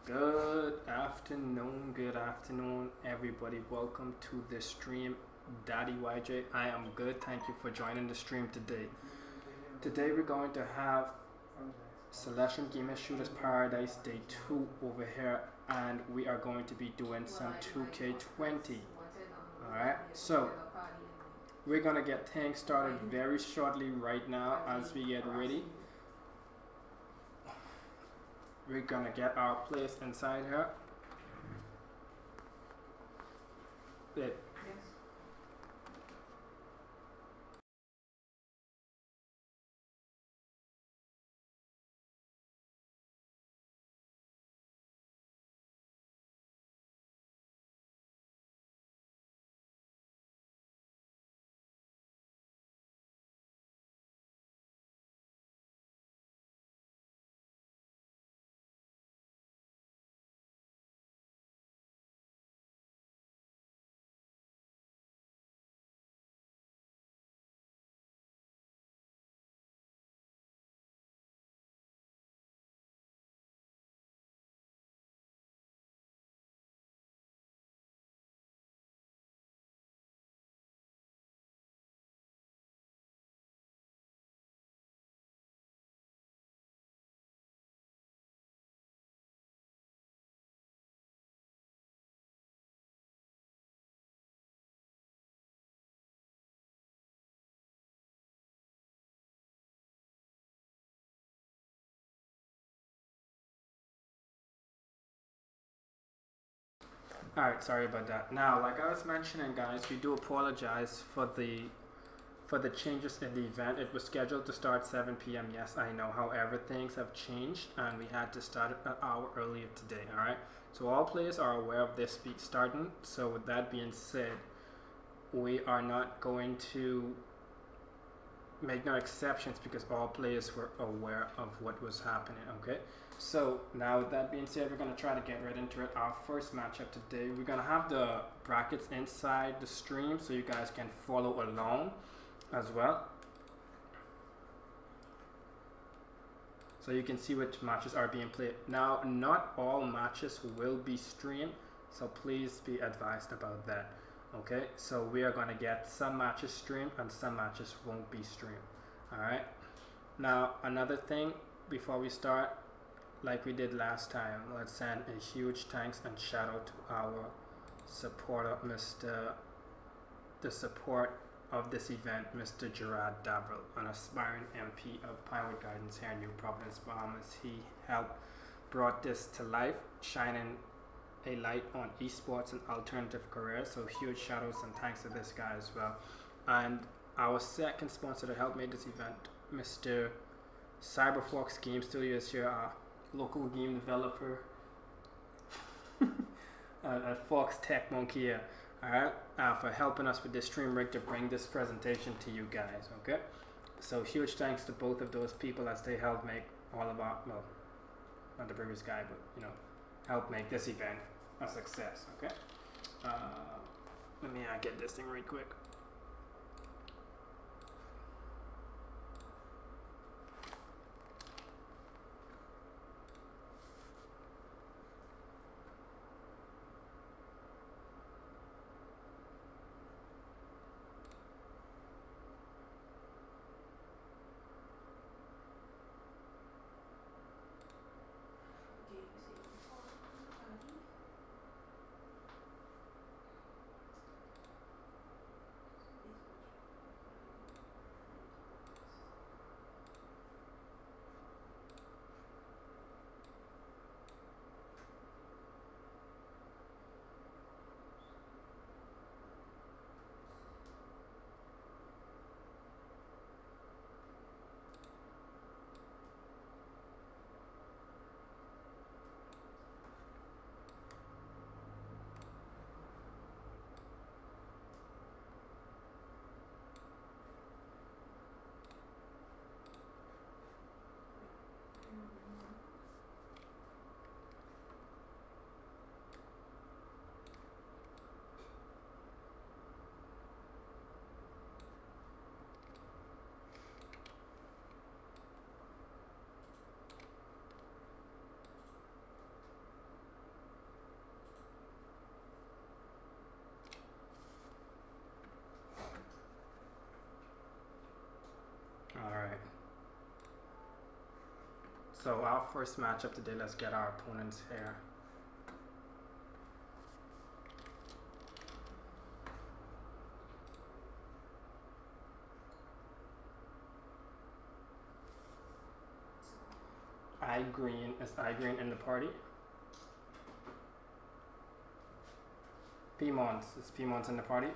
Good afternoon, everybody. Welcome to the stream, Daddy YJ. I am good. Thank you for joining the stream today. Today we're going to have Celestial Gamer Shooters Paradise Day 2 over here, and we are going to be doing some 2K20. Alright, so we're gonna get things started very shortly right now as we get ready. We're gonna get our place inside here. It. Alright, sorry about that. Now, like I was mentioning, guys, we do apologize for the changes in the event. It was scheduled to start 7 p.m. Yes, I know. However, things have changed, and we had to start an hour earlier today. All right. So all players are aware of this week starting. So with that being said, we are not going to make no exceptions because all players were aware of what was happening. Okay. So now with that being said, we're gonna try to get right into it. Our first matchup today, we're gonna have the brackets inside the stream so you guys can follow along as well, so you can see which matches are being played. Now, not all matches will be streamed, so please be advised about that. Okay, so we are going to get some matches streamed and some matches won't be streamed. Alright, now another thing before we start, like we did last time, let's send a huge thanks and shout out to our supporter, the support of this event, Mr. Gerard Davril, an aspiring MP of Pinewood Gardens here in New Providence, Bahamas. He helped brought this to life, shining a light on esports and alternative careers. So huge shout outs and thanks to this guy as well. And our second sponsor to help make this event, Mr. Cyberfox Game Studios here, our local game developer at Fox Tech Monkey here. Alright, for helping us with this stream rig to bring this presentation to you guys, okay? So huge thanks to both of those people as they helped make all of our, well, not the previous guy, but, you know, help make this event a success, okay? Let me get this thing right quick. So our first matchup today, let's get our opponents here. iGreen, is iGreen in the party? Pmons, is Pmons in the party?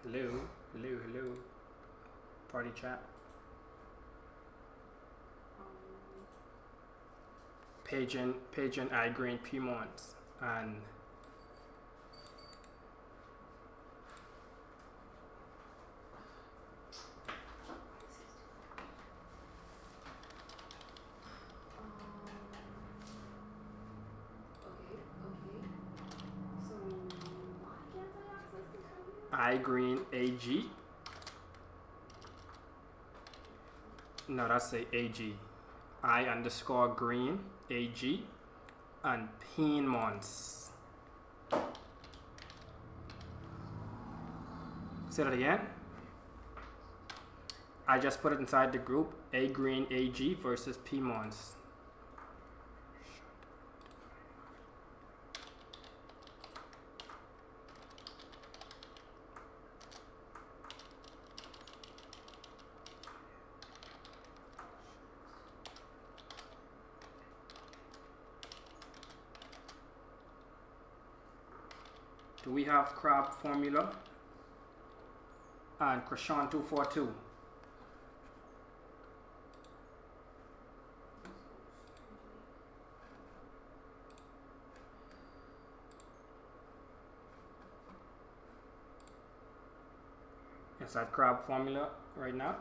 Hello, hello, hello. Party chat. Pagan, iGreen, Pmons, and iGreen AG. No, that's a AG. I_green AG and Pmons. Say that again. I just put it inside the group. iGreen AG versus Pmons. Do we have Crab Formula and Krishan 242? Is that Crab Formula right now?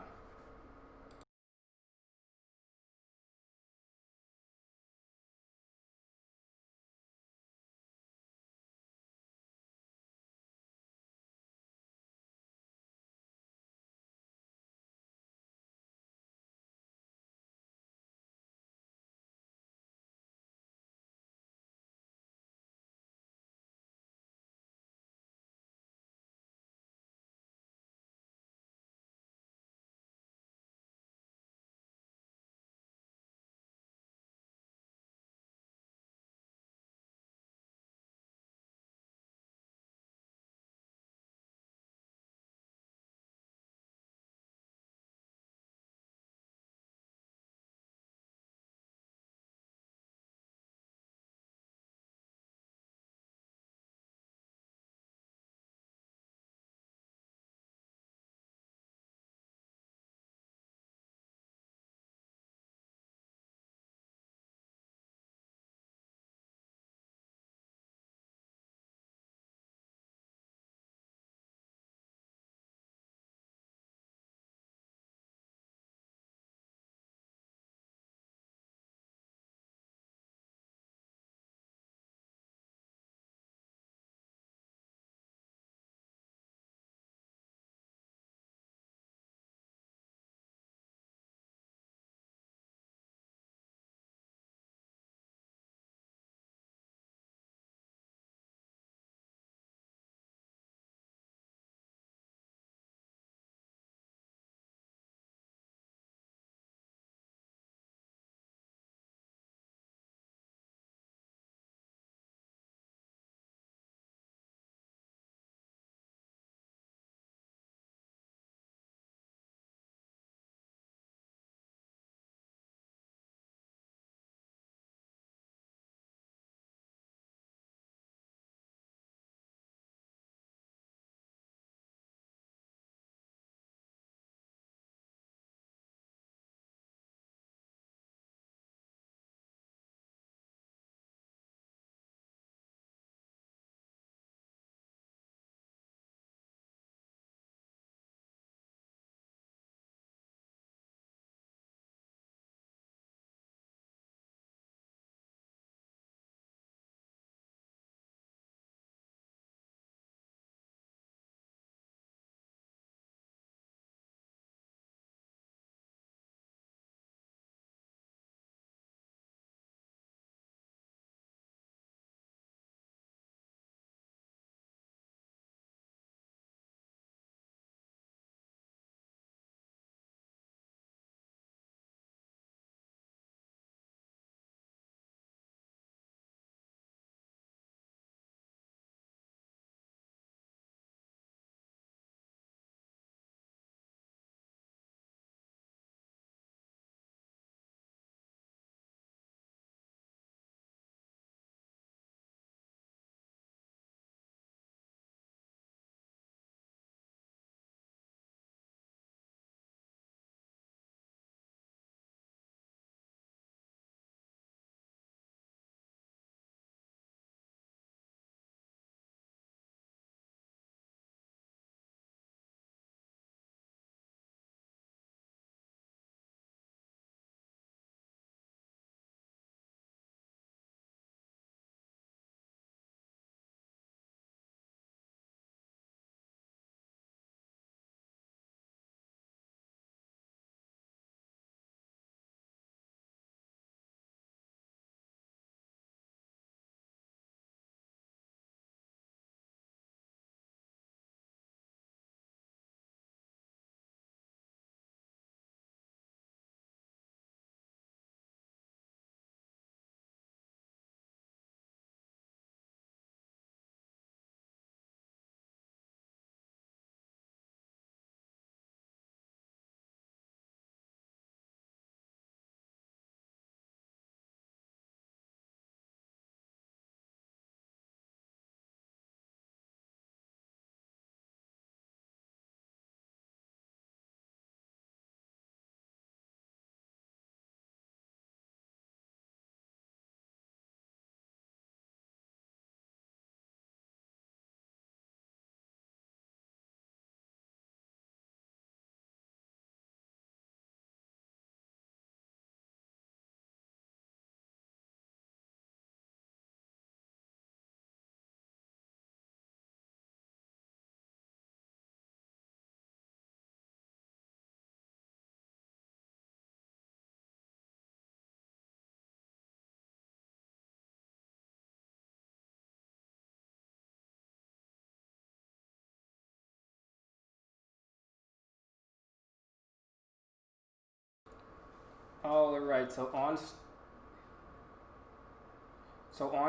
All right, so on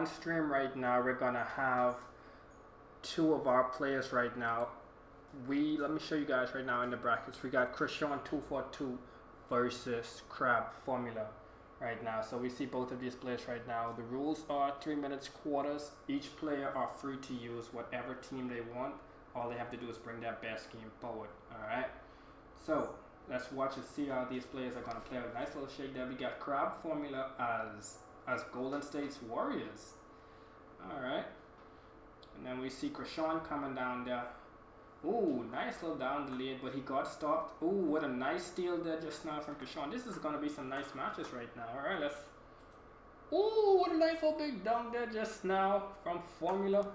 stream right now, we're gonna have two of our players right now. Let me show you guys right now in the brackets. We got Krishan242 versus Crab Formula right now. So we see both of these players right now. The rules are 3 minutes quarters. Each player are free to use whatever team they want. All they have to do is bring their best game forward. Alright. So let's watch and see how these players are gonna play. A nice little shake there. We got Crab Formula as Golden State's Warriors. Alright. And then we see Krishan coming down there. Ooh, nice little down the lane, but he got stopped. Ooh, what a nice steal there just now from Krishan. This is gonna be some nice matches right now. Alright, let's. Ooh, what a nice little big dunk there just now from Formula.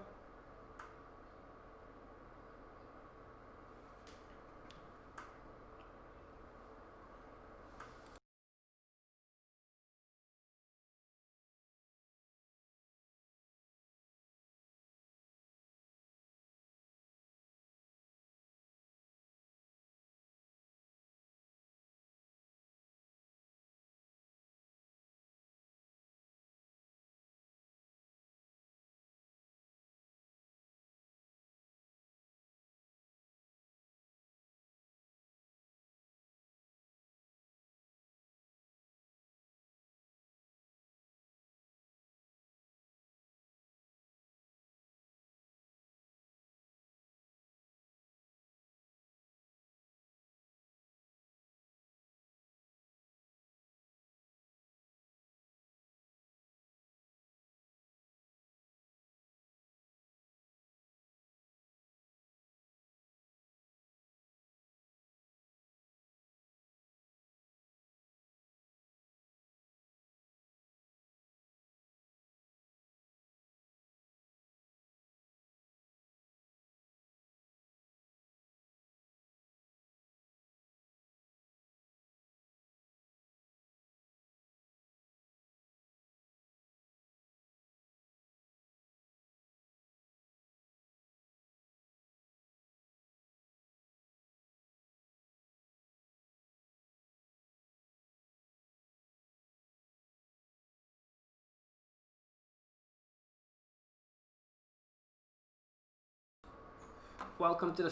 Welcome to the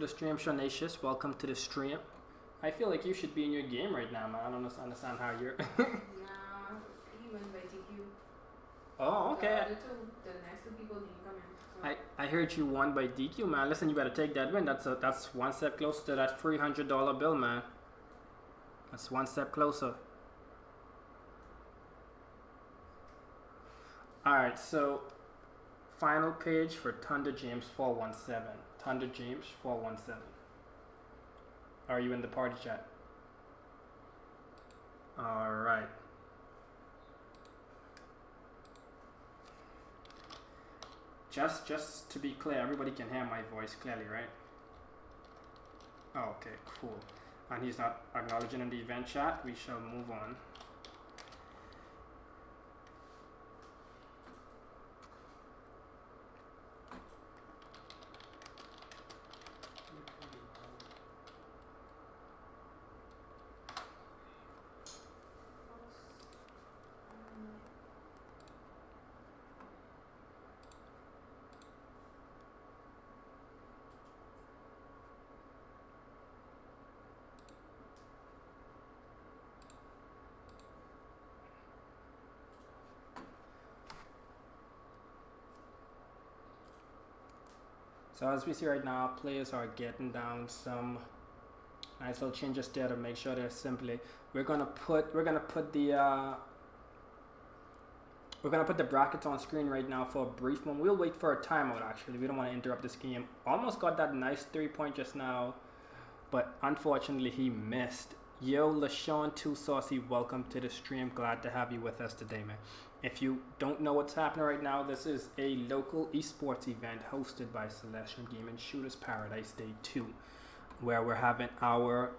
stream, Shanacious. Welcome to the stream. I feel like you should be in your game right now, man. I don't understand how you're. Nah, he went by DQ. Oh, okay. The next two people didn't come in. So. I heard you won by DQ, man. Listen, you better take that win. That's one step closer to that $300 bill, man. That's one step closer. All right, so final page for Thunder James 417. Thunder James 417. Are you in the party chat? All right. Just to be clear, everybody can hear my voice clearly, right? Oh, okay, cool. And he's not acknowledging in the event chat. We shall move on. So as we see right now, players are getting down some nice little changes there to make sure they're simply. We're gonna put the brackets on screen right now for a brief moment. We'll wait for a timeout. Actually, we don't want to interrupt this game. Almost got that nice 3-point just now, but unfortunately he missed. Yo, LaShawn Too Saucy, welcome to the stream. Glad to have you with us today, man. If you don't know what's happening right now, this is a local esports event hosted by Celestial Gaming Shooters Paradise Day 2, where we're having our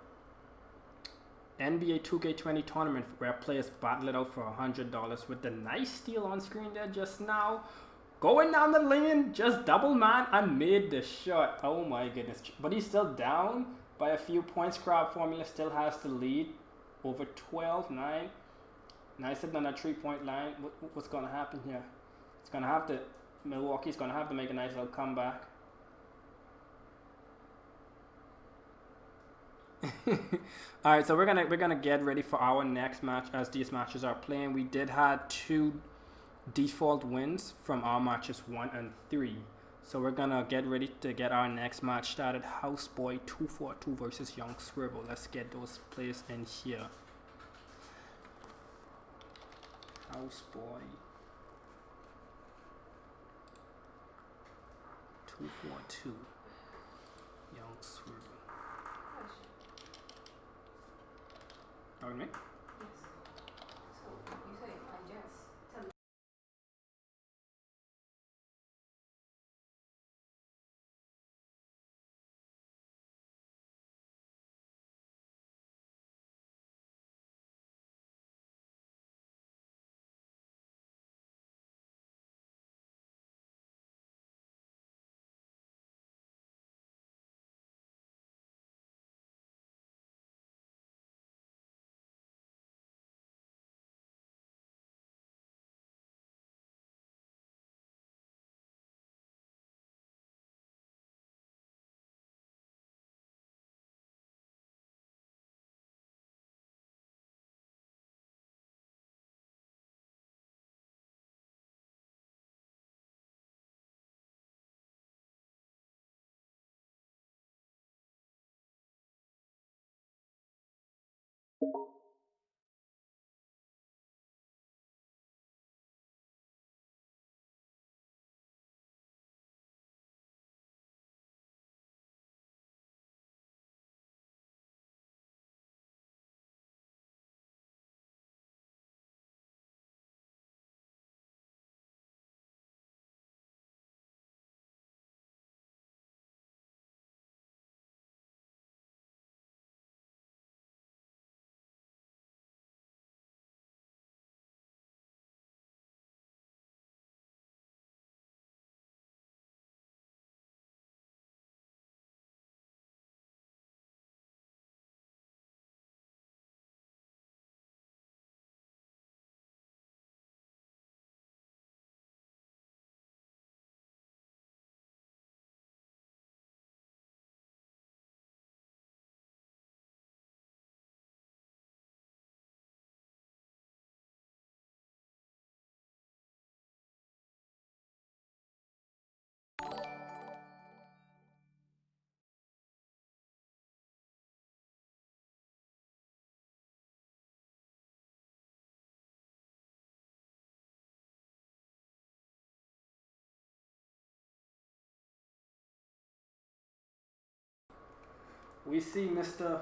NBA 2K20 tournament where players battle it out for $100 with the nice steal on screen there just now. Going down the lane, just double man and made the shot. Oh my goodness. But he's still down by a few points. Crab Formula still has the lead. over 12, 9. Nice hit on that 3-point line. What's going to happen here? It's going to have to, Milwaukee's going to have to make a nice little comeback. Alright, so we're gonna get ready for our next match as these matches are playing. We did have 2 default wins from our matches 1 and 3. So we're gonna get ready to get our next match started. Houseboy 242 versus Young Swivel. Let's get those players in here. Houseboy 242 Young Swivel. Pardon me? Yes. So you say I guess. Tell me. We see Mr.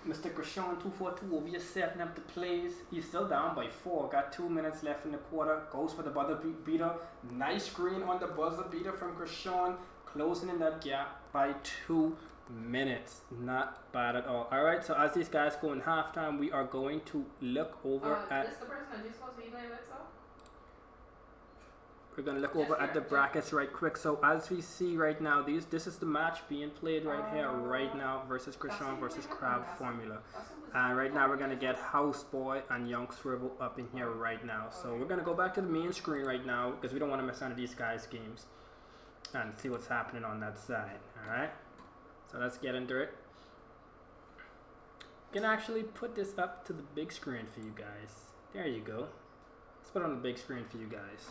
Krishan 242 over here setting up the plays. He's still down by 4. Got 2 minutes left in the quarter. Goes for the buzzer beater. Nice screen on the buzzer beater from Krishan. Closing in that gap by 2 minutes. Not bad at all. Alright, so as these guys go in halftime, we are going to look over at... This the person that you're supposed to be playing with, so? We're going to look over at the brackets right quick. So as we see right now, this is the match being played right here, right now, versus Krishan versus Crab Formula. And right now we're going to get Houseboy and Young Swivel up in here right now. So we're going to go back to the main screen right now because we don't want to miss out on these guys' games and see what's happening on that side. Alright, so let's get into it. You can actually put this up to the big screen for you guys. There you go. Let's put it on the big screen for you guys,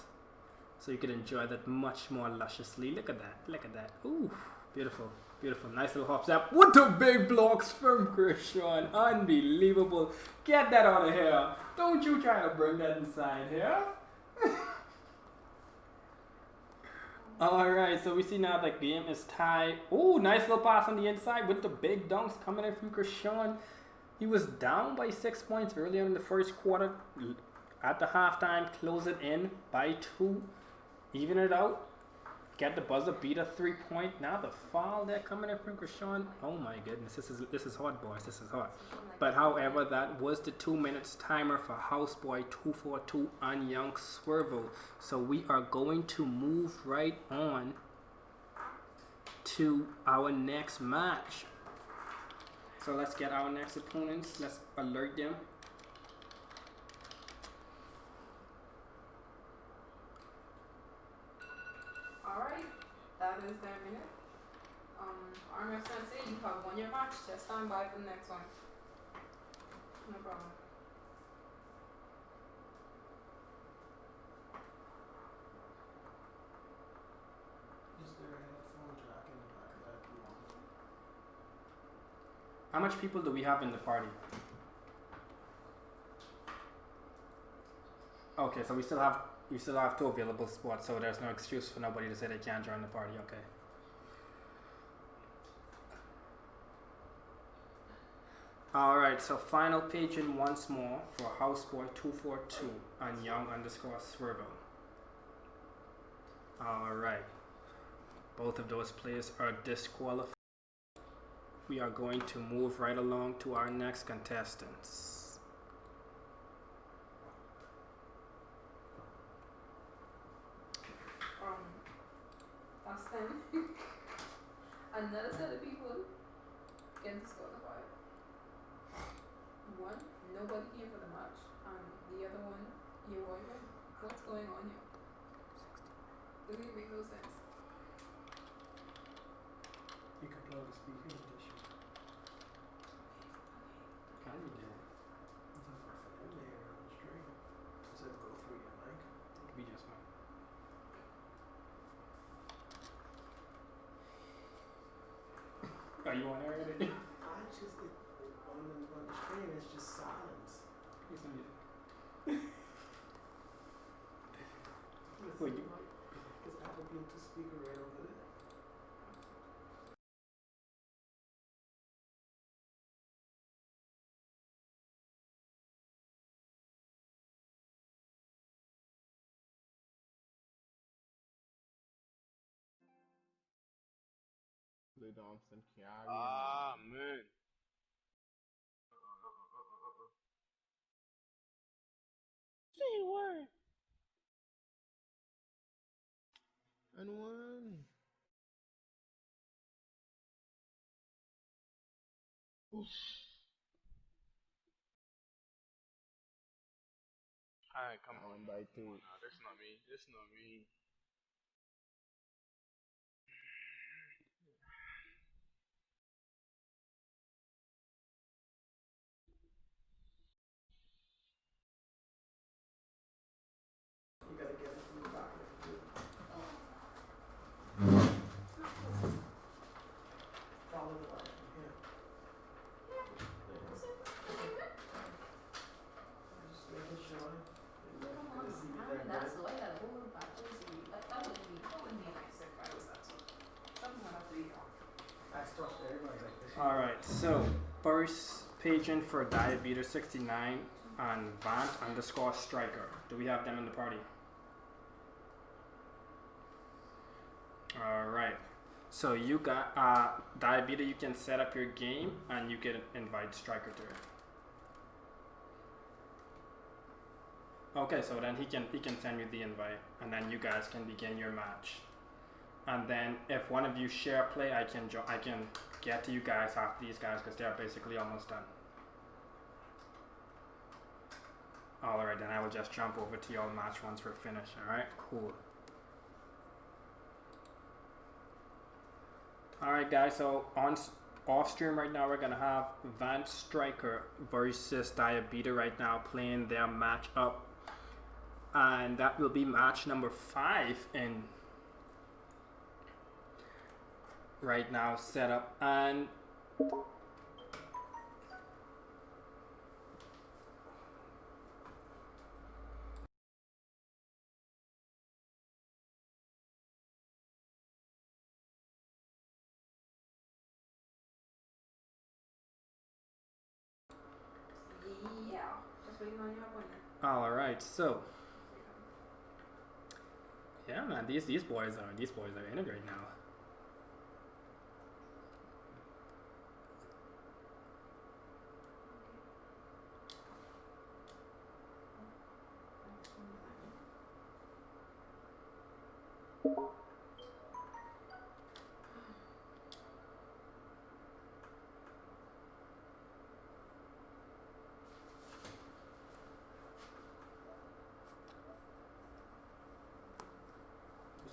so you can enjoy that much more lusciously. Look at that. Look at that. Ooh, beautiful. Beautiful. Nice little hop step. What the big blocks from Krishan. Unbelievable. Get that out of here. Don't you try to bring that inside here. Alright, so we see now the game is tied. Ooh, nice little pass on the inside with the big dunks coming in from Krishan. He was down by 6 points earlier in the first quarter. At the halftime, close it in by 2. Even it out. Get the buzzer beater 3-point. Now the foul there coming in from Krishan. Oh my goodness, this is hot, boys. This is hot. But however, that was the 2 minutes timer for Houseboy 242 on Young Swivel. So we are going to move right on to our next match. So let's get our next opponents. Let's alert them. Alright, that is their minute. RMF Sensei, you have won your match. Just stand by for the next one. No problem. Is there a headphone jack in the back of that one? How much people do we have in the party? Okay, so we still have 2 available spots, so there's no excuse for nobody to say they can't join the party. Okay. Alright, so final page in once more for Houseboy242 and Young_Swervo. Alright. Both of those players are disqualified. We are going to move right along to our next contestants. That's them. Another set of people get disqualified. One, nobody came for the match, and the other one, your boyfriend. What's going on here? Doesn't even make no sense. You could plug the speaker in this shit. Can you do? It's a perfect layer on the string. Does it go through your mic? We just went. Are you on air already? I just, on the string, it's just silence. Please don't get Because Wait, you- I have a Bluetooth speaker right over there. They don't send carry. Ah, man. Say word. And one. Oof. Alright, come I on. went by 2. No, that's not me. That's not me. You gotta get it from the back of the computer. Follow the line from here. Just making sure. Come on, man, that's the way that whole backwards. That wouldn't be nice if I was that. Something would have to be wrong. I stopped everybody like this. Alright, so first page in for Diabetes69 and Vant_Striker. Do we have them in the party? Alright. So you got Diabetes, you can set up your game and you can invite Striker to it. Okay, so then he can send you the invite and then you guys can begin your match. And then if one of you share play, I can get to you guys after these guys because they're basically almost done. Alright, then I will just jump over to your match once we're finished. Alright, cool. Alright guys, so off stream right now we're gonna have Vant Striker versus Diabetes right now playing their match up. And that will be match number 5 in right now set up. And Yeah, just waiting on your appointment. alright, so yeah man, these boys are in it right now.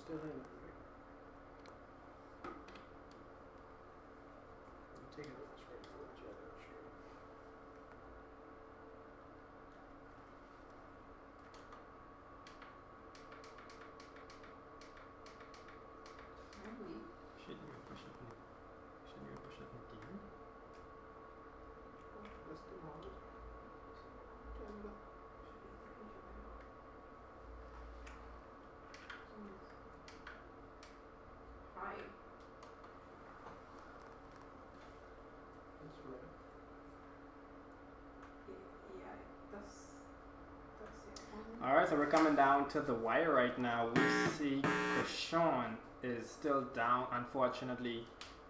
still in it, right? I'm taking it straight forward, yeah, that's straight. Friendly. Shouldn't you push it in? Shouldn't you push it in again? Let's do all it. Turn it up. Hi. That's right. Yeah, that's it. All right, so we're coming down to the wire right now. We see Krishan is still down, unfortunately,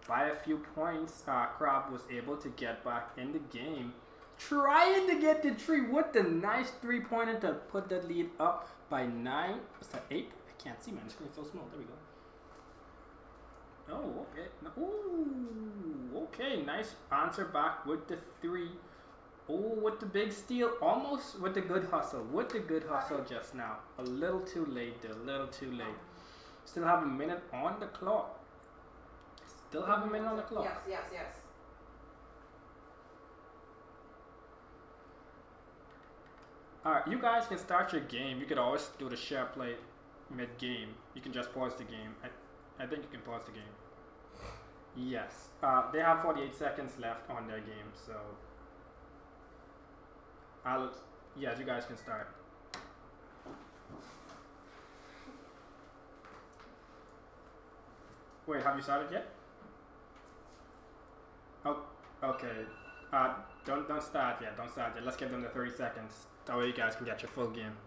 by a few points. Crab was able to get back in the game, trying to get the tree with the nice 3-pointer to put the lead up by 9. Is that 8? I can't see, man. The screen's so small. There we go. Oh, okay. Ooh, okay. Nice answer back with the 3. Oh, with the big steal, almost with the good hustle. With the good hustle just now. A little too late though, a little too late. Still have a minute on the clock. Still have a minute on the clock. Yes. Alright, you guys can start your game. You could always do the share play mid-game. You can just pause the game. I think you can pause the game. Yes. They have 48 seconds left on their game, so... Yes, you guys can start. Wait, have you started yet? Oh, okay. Don't start yet. Don't start yet. Let's give them the 30 seconds. That way you guys can get your full game.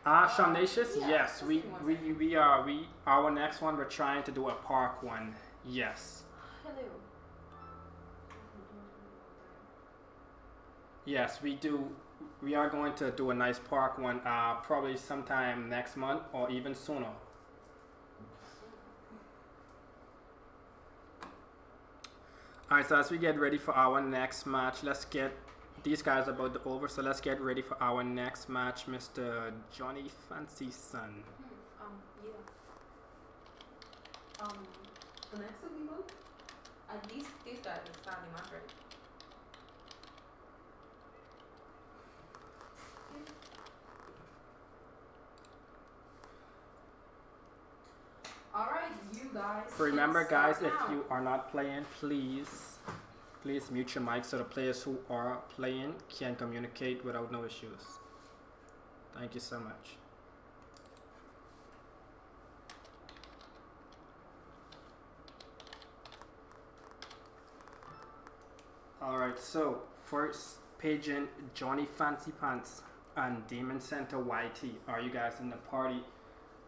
Shaunacious, Yeah, yes, just give me 1 second. our next one, we're trying to do a park one. Yes. Hello. Yes, we are going to do a nice park one, probably sometime next month or even sooner. Alright, so as we get ready for our next match, let's get these guys about to over, so let's get ready for our next match, Mr. Johnny Fancy Son. Yeah. The next two people, at least these guys are starting match ready. Alright, you guys. Remember let's guys, start if now. you are not playing, please mute your mic so the players who are playing can communicate without no issues. Thank you so much. Alright, so first page in Johnny Fancy Pants and Demon Center YT. Are you guys in the party?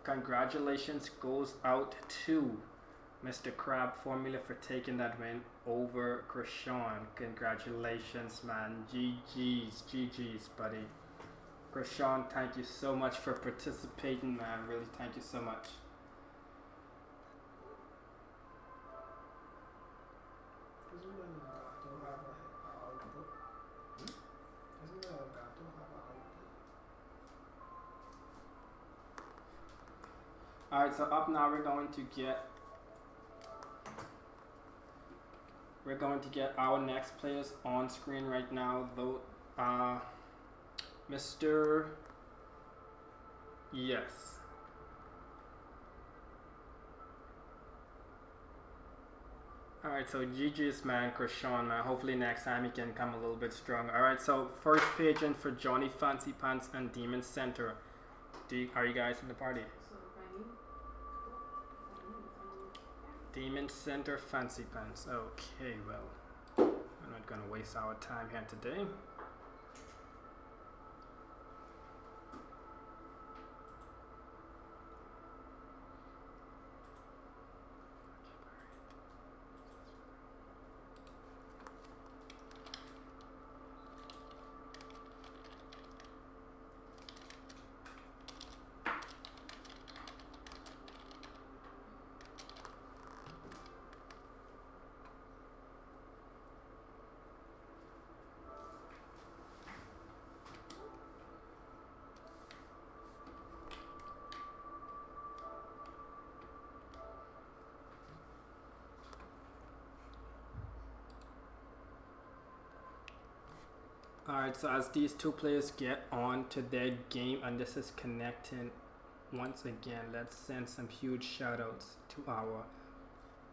Congratulations goes out to Mr. Crab Formula for taking that win over Krishan. Congratulations, man. GG's, buddy. Krishan, thank you so much for participating, man. Really, thank you so much. Isn't when Gato have a output? Isn't Gato have a output? Alright, so up now we're going to get our next players on screen right now, though. Mr. Yes. Alright, so GG's, man, Krishan, man. Hopefully next time he can come a little bit stronger. Alright, so first page in for Johnny Fancy Pants and Demon Center. Are you guys in the party? So if I need. Demon Center Fancy Pants. Okay, well, we're not gonna waste our time here today. Alright, so as these two players get on to their game and this is connecting once again, let's send some huge shout outs to our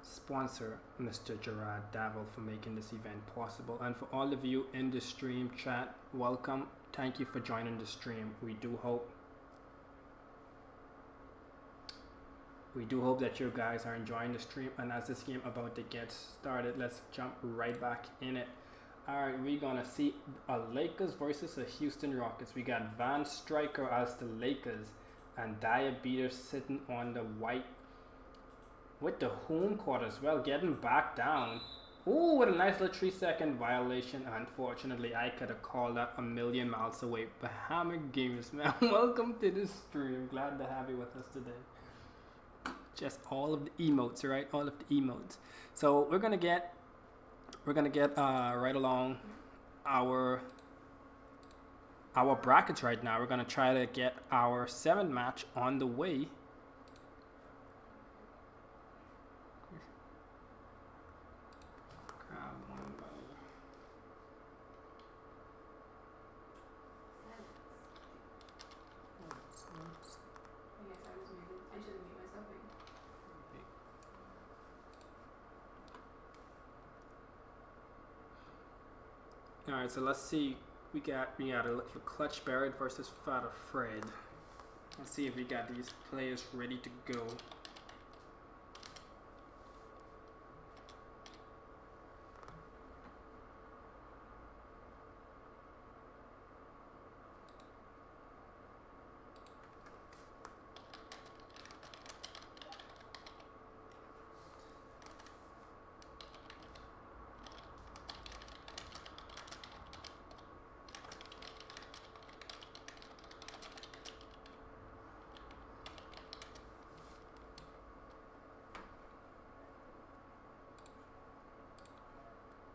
sponsor, Mr. Gerard Davil, for making this event possible. And for all of you in the stream chat, welcome. Thank you for joining the stream. We do hope that you guys are enjoying the stream. And as this game about to get started, let's jump right back in it. Alright, we're gonna see a Lakers versus a Houston Rockets. We got Van Stryker as the Lakers and Diabetes sitting on the white with the home court as well, getting back down. Ooh, with a nice little 3-second violation. Unfortunately, I could have called that a million miles away. Bahamut Games, man, welcome to the stream. Glad to have you with us today. Just all of the emotes, right? All of the emotes. So we're gonna get right along our brackets right now. We're gonna try to get our 7th match on the way. Alright, so let's see. We gotta look for Clutch Barrett versus Father Fred. Let's see if we got these players ready to go.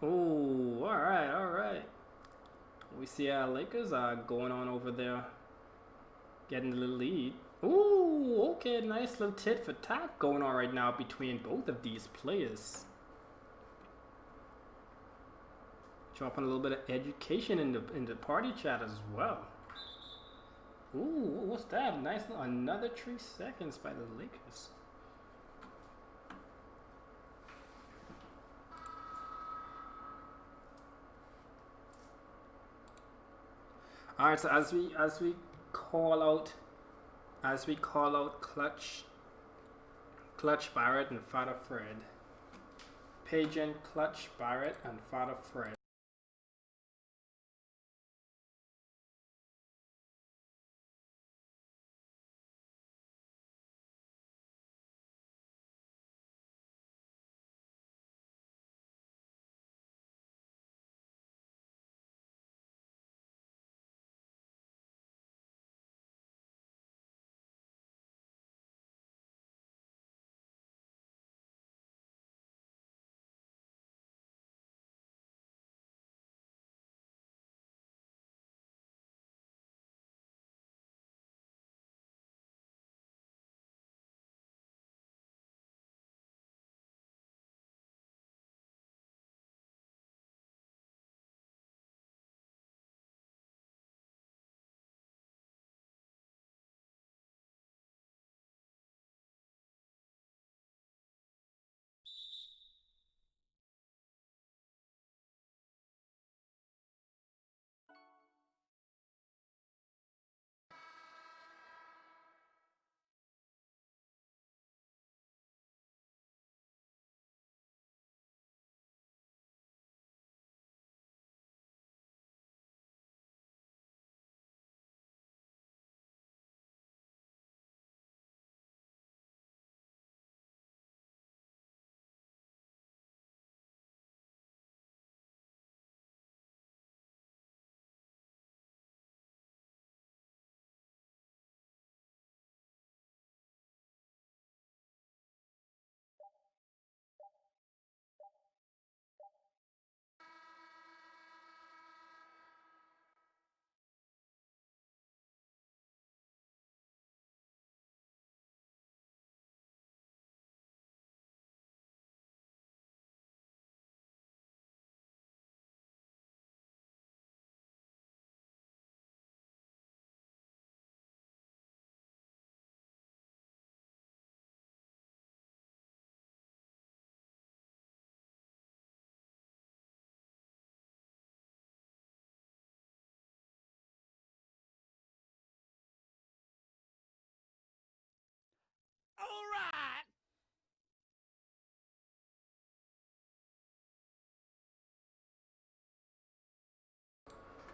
Oh, alright. We see our Lakers are going on over there, getting the lead. Ooh, okay, nice little tit for tat going on right now between both of these players. Dropping a little bit of education in the party chat as well. Ooh, what's that? Nice, another 3 seconds by the Lakers. All right, so as we call out Clutch Barrett and Father Fred, Paging Clutch Barrett and Father Fred.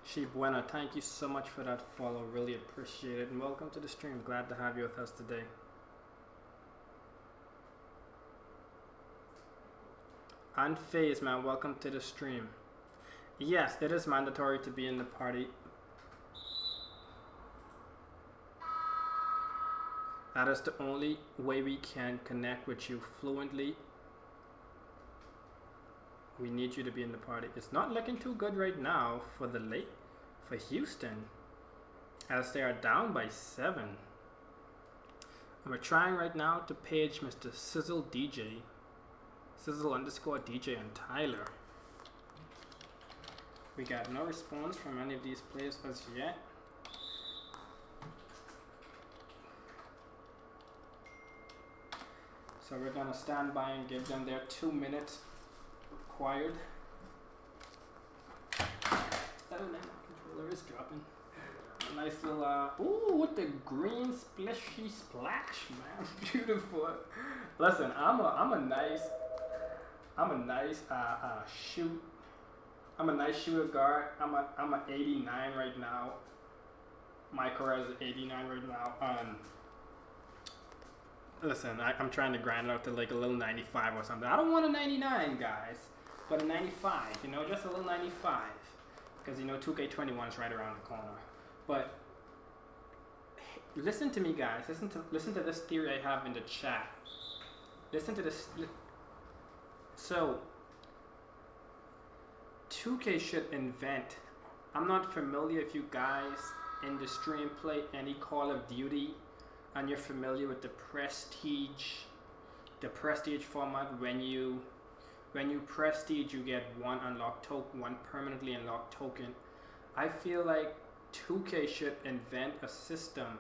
Sheep Buena, thank you so much for that follow. Really appreciate it. And welcome to the stream. Glad to have you with us today. And FaZe, man, welcome to the stream. Yes, it is mandatory to be in the party. That is the only way we can connect with you fluently. We need you to be in the party. It's not looking too good right now for for Houston, as they are down by 7. And we're trying right now to page Mr. Sizzle DJ, Sizzle_DJ and Tyler. We got no response from any of these players as yet. So we're gonna stand by and give them their 2 minutes required. Oh man, my controller is dropping. A nice little ooh, with the green splishy splash, man. Beautiful. Listen, I'm a nice shooter guard. I'm a 89 right now. My career is 89 right now. Listen, I'm trying to grind it out to like a little 95 or something. I don't want a 99, guys, but a 95, you know, just a little 95. Because, you know, 2K21 is right around the corner. But listen to me, guys. Listen to this theory I have in the chat. Listen to this. So, 2K should invent. I'm not familiar if you guys in the stream play any Call of Duty and you're familiar with the prestige format. When you prestige, you get one unlocked token, one permanently unlocked token. I feel like 2K should invent a system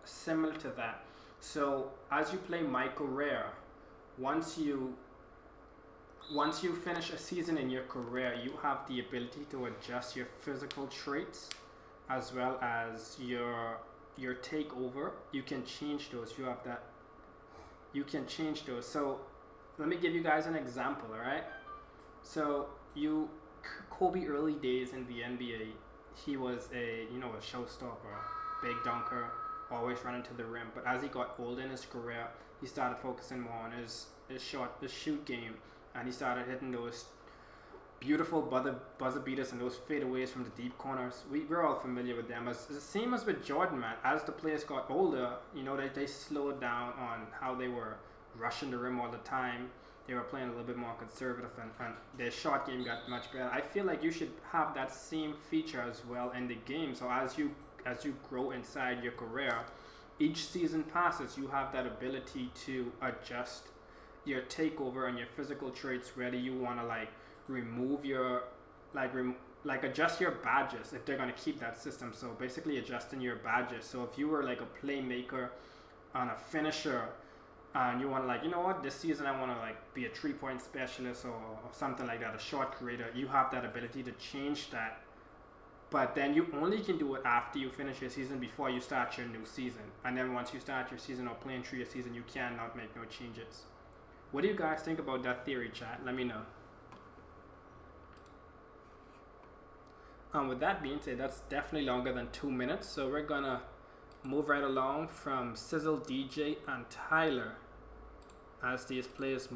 similar to that. So as you play My Career, once you finish a season in your career, you have the ability to adjust your physical traits as well as your takeover. You can change those. You can change those. So let me give you guys an example, all right? So Kobe early days in the NBA, he was a showstopper, big dunker, always running to the rim. But as he got older in his career, he started focusing more on his shoot game, and he started hitting those beautiful buzzer beaters and those fadeaways from the deep corners. We're all familiar with them. It's the same as with Jordan, man. As the players got older, you know, they slowed down on how they were rushing the rim all the time. They were playing a little bit more conservative, and their shot game got much better. I feel like you should have that same feature as well in the game. So as you grow inside your career, each season passes, you have that ability to adjust your takeover and your physical traits, whether you want to remove your adjust your badges if they're going to keep that system. So basically adjusting your badges. So if you were like a playmaker and a finisher, and you want to you know what, this season I want to be a 3-point specialist or something like that, a shot creator, you have that ability to change that. But then you only can do it after you finish your season, before you start your new season. And then once you start your season or playing through your season, you cannot make no changes. What do you guys think about that theory, chat? Let me know. With that being said, that's definitely longer than 2 minutes, so we're gonna move right along from Sizzle DJ and Tyler as these players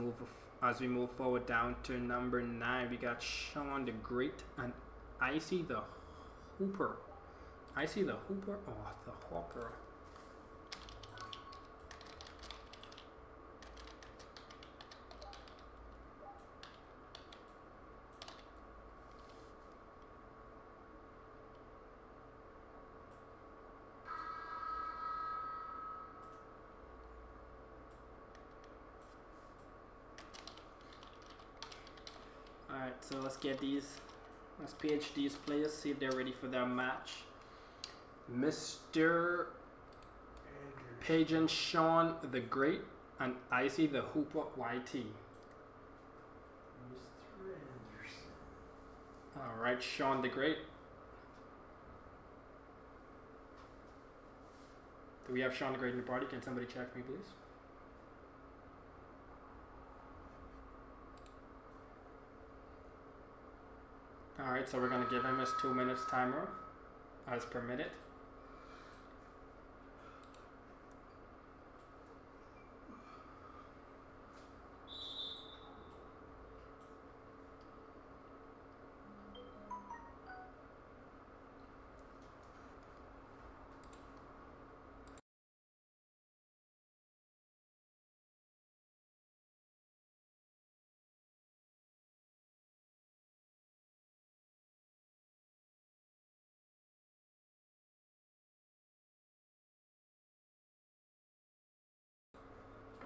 we move forward down to number 9. We got Sean the Great and Icy the Hooper. Icy the Hooper or the Hopper? Alright, so let's page these players, see if they're ready for their match. Mr. Page and Sean the Great and Icy the Hooper YT. Mr. Anderson. Alright, Sean the Great. Do we have Sean the Great in the party? Can somebody check for me, please? Alright, so we're gonna give him his 2 minutes timer as permitted.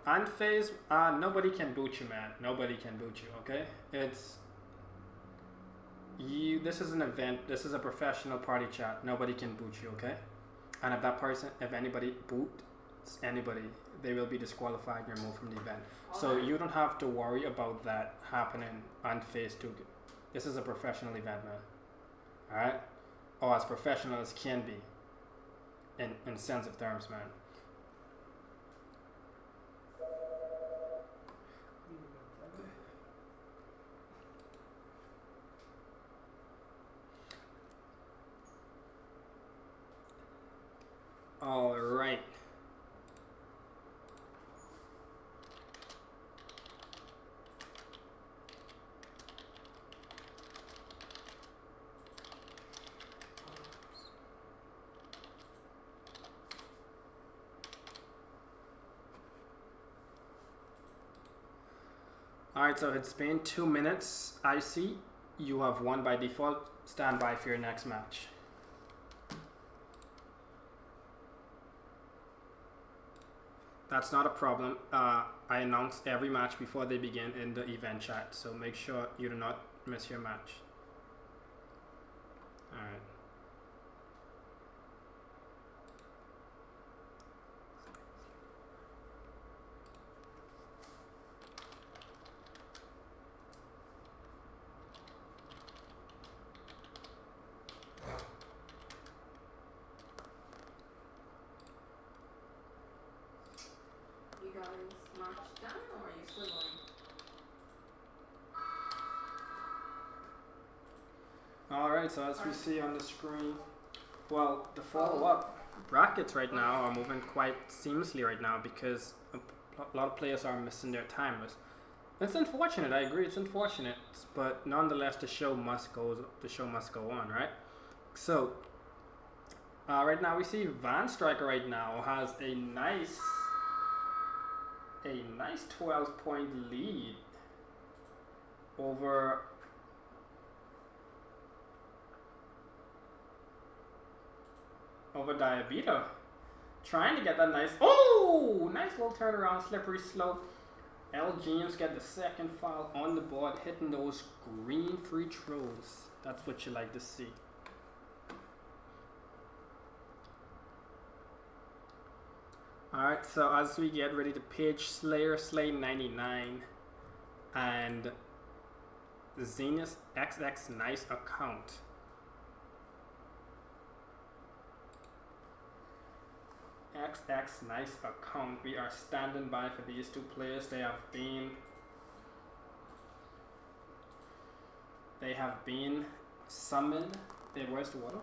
Unfazed, nobody can boot you, man. Nobody can boot you, okay? It's you. This is an event. This is a professional party chat. Nobody can boot you, okay? And if that person, if anybody boots anybody, they will be disqualified and removed from the event. So you don't have to worry about that happening on phase 2. This is a professional event, man. Alright? Or as professional as can be. In sense of terms, man. All right. All right, so it's been 2 minutes. I see you have won by default. Stand by for your next match. That's not a problem. I announce every match before they begin in the event chat, so make sure you do not miss your match. Alright. You guys match done or are you still going? Alright, so as we see on the screen, well, the follow-up brackets right now are moving quite seamlessly right now because a lot of players are missing their timers. It's unfortunate, I agree, it's unfortunate, but nonetheless the show must go on, right? So, right now we see Van Striker right now has a nice 12-point lead over Diabita. Trying to get that nice little turnaround, slippery slope. L. James get the second foul on the board, hitting those green free throws. That's what you like to see. Alright, so as we get ready to pitch Slayer Slay 99 and Zenith XX Nice account. XX Nice account. We are standing by for these two players. They have been summoned. Where's the water?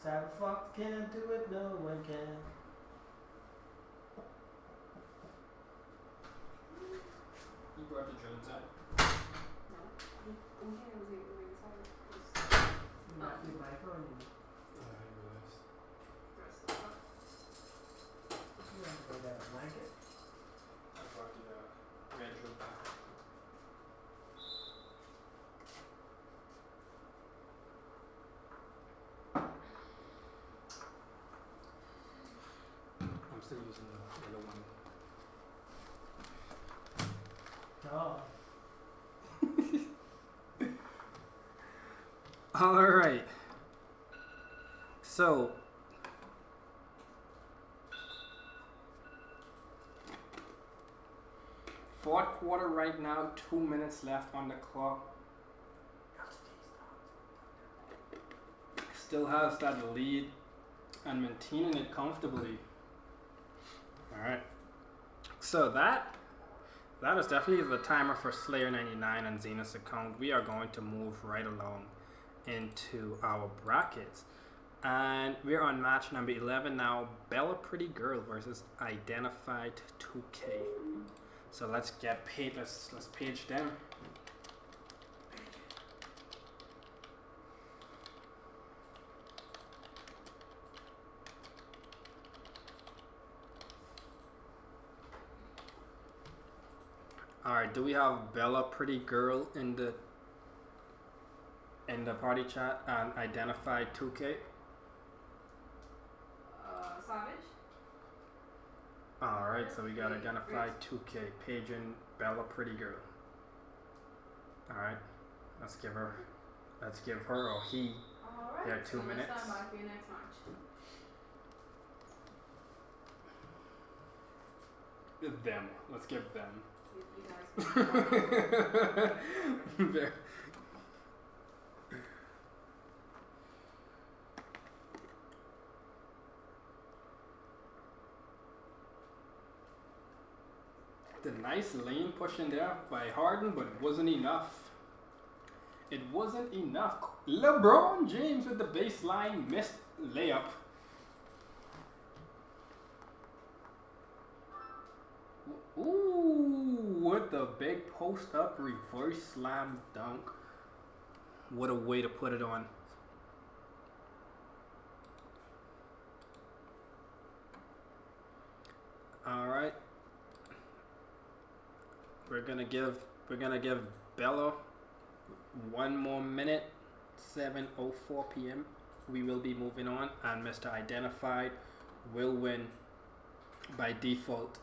Cyberfox can't do it, no one can. You brought the drones out. No. I'm here, I was able to bring this out. Your mic on you. Press the button. You want to go that blanket? I brought the red drone back. I'm still using the yellow one. Oh. All right. So, fourth quarter right now, 2 minutes left on the clock. Still has that lead and maintaining it comfortably. All right. So that is definitely the timer for Slayer 99 and Zenith's account. We are going to move right along into our brackets. And we're on match number 11 now. Bella Pretty Girl versus Identified 2K. So let's get paid. Let's page them. Alright, do we have Bella Pretty Girl in the party chat and Identified 2K? Savage. Alright, so we got Identified 2K, paging Bella Pretty Girl. Alright, let's give her or he Alright. their 2 minutes. Stand by for your next match. Them. Let's give them. You guys. There. The nice lane push in there by Harden, but it wasn't enough. It wasn't enough. LeBron James with the baseline missed layup. Ooh, with the big post up reverse slam dunk. What a way to put it on. All right. We're gonna give Bella 1 more minute. 7:04 p.m. We will be moving on, and Mr. Identified will win by default.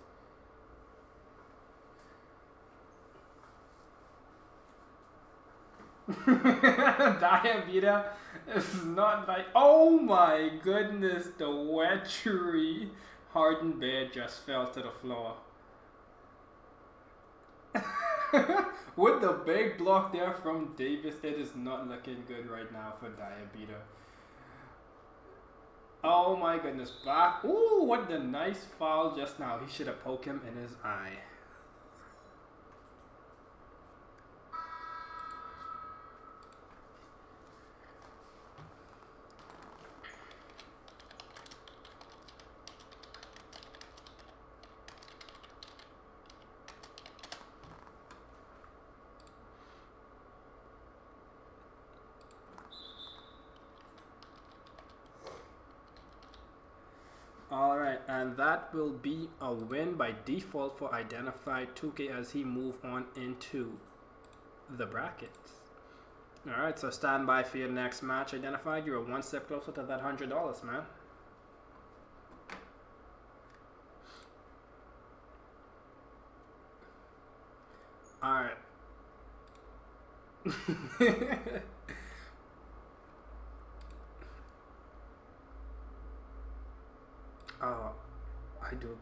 Diabeta is not like, oh my goodness, the wetchery. Harden Bear just fell to the floor. With the big block there from Davis, it is not looking good right now for Diabeta. Oh my goodness, back. Ooh, what the nice foul just now. He should have poked him in his eye. Alright, and that will be a win by default for Identified 2K as he move on into the brackets. Alright, so stand by for your next match. Identified, you're one step closer to that $100, man. Alright. Oh, I do.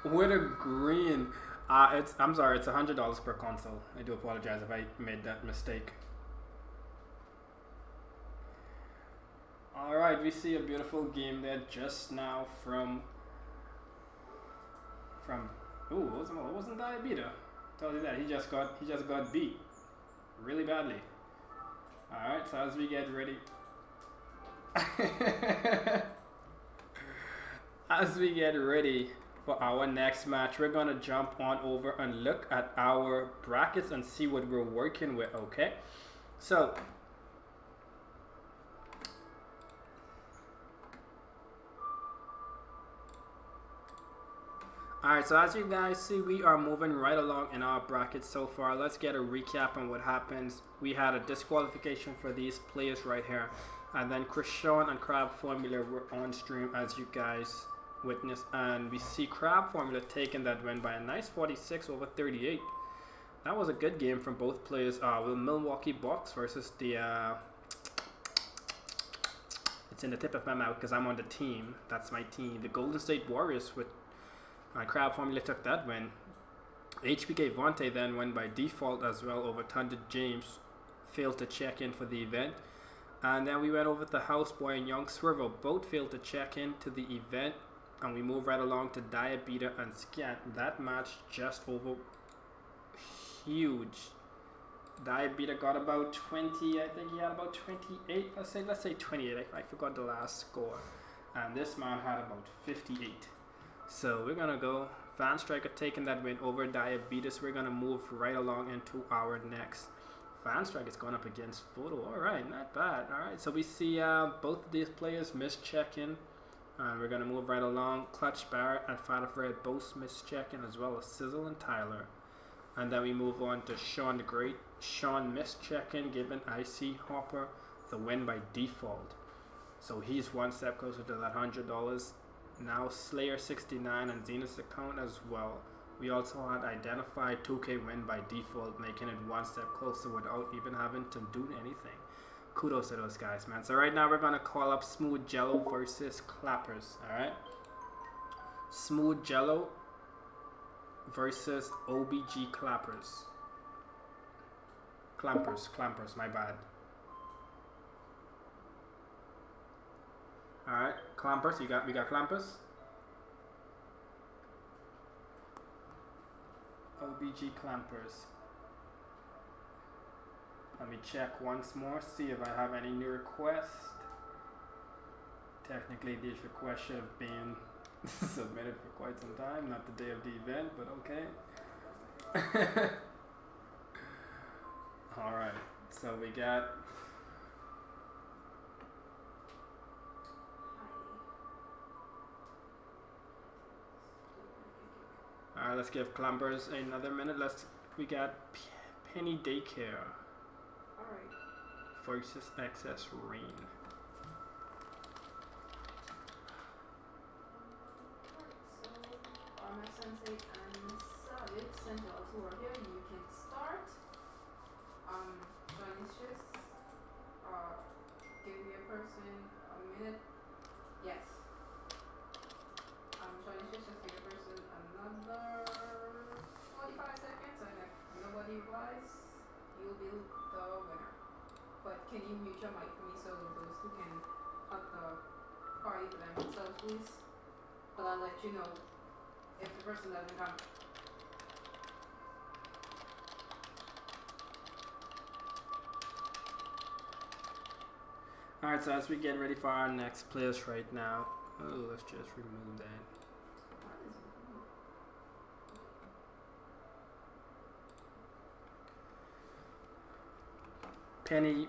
With a green. I'm sorry, it's $100 per console. I do apologize if I made that mistake. Alright, we see a beautiful game there just now from ooh, it wasn't Diabeta. Tell you that. He just got beat really badly. Alright, so as we get ready. As we get ready for our next match, we're gonna jump on over and look at our brackets and see what we're working with, okay? So alright, so as you guys see, we are moving right along in our brackets so far. Let's get a recap on what happens. We had a disqualification for these players right here. And then Krishan and Crab Formula were on stream, as you guys witness, and we see Crab Formula taking that win by a nice 46 over 38. That was a good game from both players. With Milwaukee Bucks versus the it's in the tip of my mouth because I'm on the team. That's my team. The Golden State Warriors with Crab Formula took that win. HBK Vontae then won by default as well over Thunder James. Failed to check in for the event. And then we went over to Houseboy and Young Swervo. Both failed to check in to the event. And we move right along to Diabeta and Scat. That match just over huge. Diabeta got about 20, I think he had about 28. Let's say 28. I forgot the last score. And this man had about 58. So we're gonna go. Van Striker taking that win over Diabetes. We're gonna move right along into our next. Van Striker is going up against Photo. Alright, not bad. Alright, so we see both of these players miss check-in. And we're gonna move right along. Clutch Barrett and Fat of Red both miss check-in, as well as Sizzle and Tyler. And then we move on to Sean the Great. Sean missed check-in, giving IC Hopper the win by default. So he's one step closer to that $100. Now Slayer 69 and Zenith's account as well. We also had Identified 2K win by default, making it one step closer without even having to do anything. Kudos to those guys, man. So right now we're gonna call up Smooth Jello versus Clappers. Alright. Smooth Jello versus OBG Clappers. Clampers, my bad. Alright, Clampers, we got Clampers. OBG Clampers. Let me check once more, see if I have any new requests. Technically these requests should have been submitted for quite some time, not the day of the event, but okay. Alright, so we got alright, let's give Clampers another minute. We got Penny Daycare Alright. versus Excess Rain. So, Armor Sensei and Savage Sentinels who are here, you can start. Johnny give me a person a minute. Yes. Johnny just give a person another 45 seconds, and if nobody replies, you'll be the winner. But can you mute your mic for me so those who can cut the party for themselves, please? But I'll let you know if the person doesn't come. Alright, so as we get ready for our next players right now, let's just remove that. Penny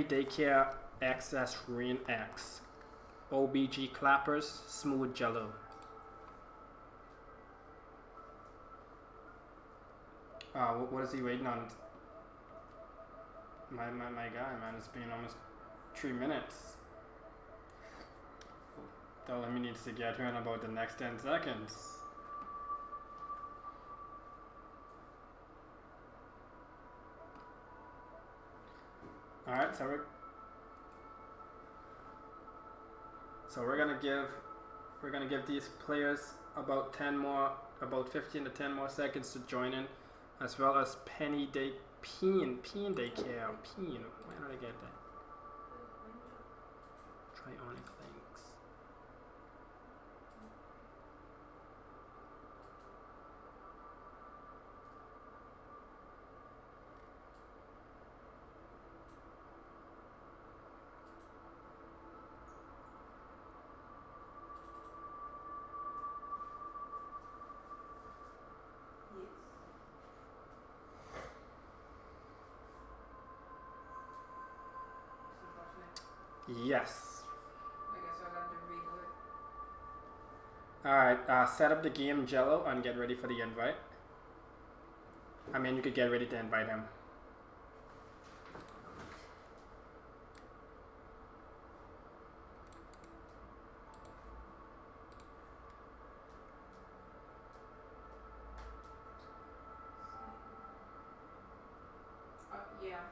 Daycare XS Rain X. OBG Clappers, Smooth Jello. What is he waiting on? My guy, man, it's been almost 3 minutes. Telling me needs to get here in about the next 10 seconds. Alright, so we're gonna give these players about 15 to 10 more seconds to join in, as well as Penny Day Peen Daycare. Peen. Where did I get that? Trionic things. Yes. I guess I'll have to redo it. Alright, set up the game, Jello, and get ready for the invite. I mean, you could get ready to invite him. Yeah.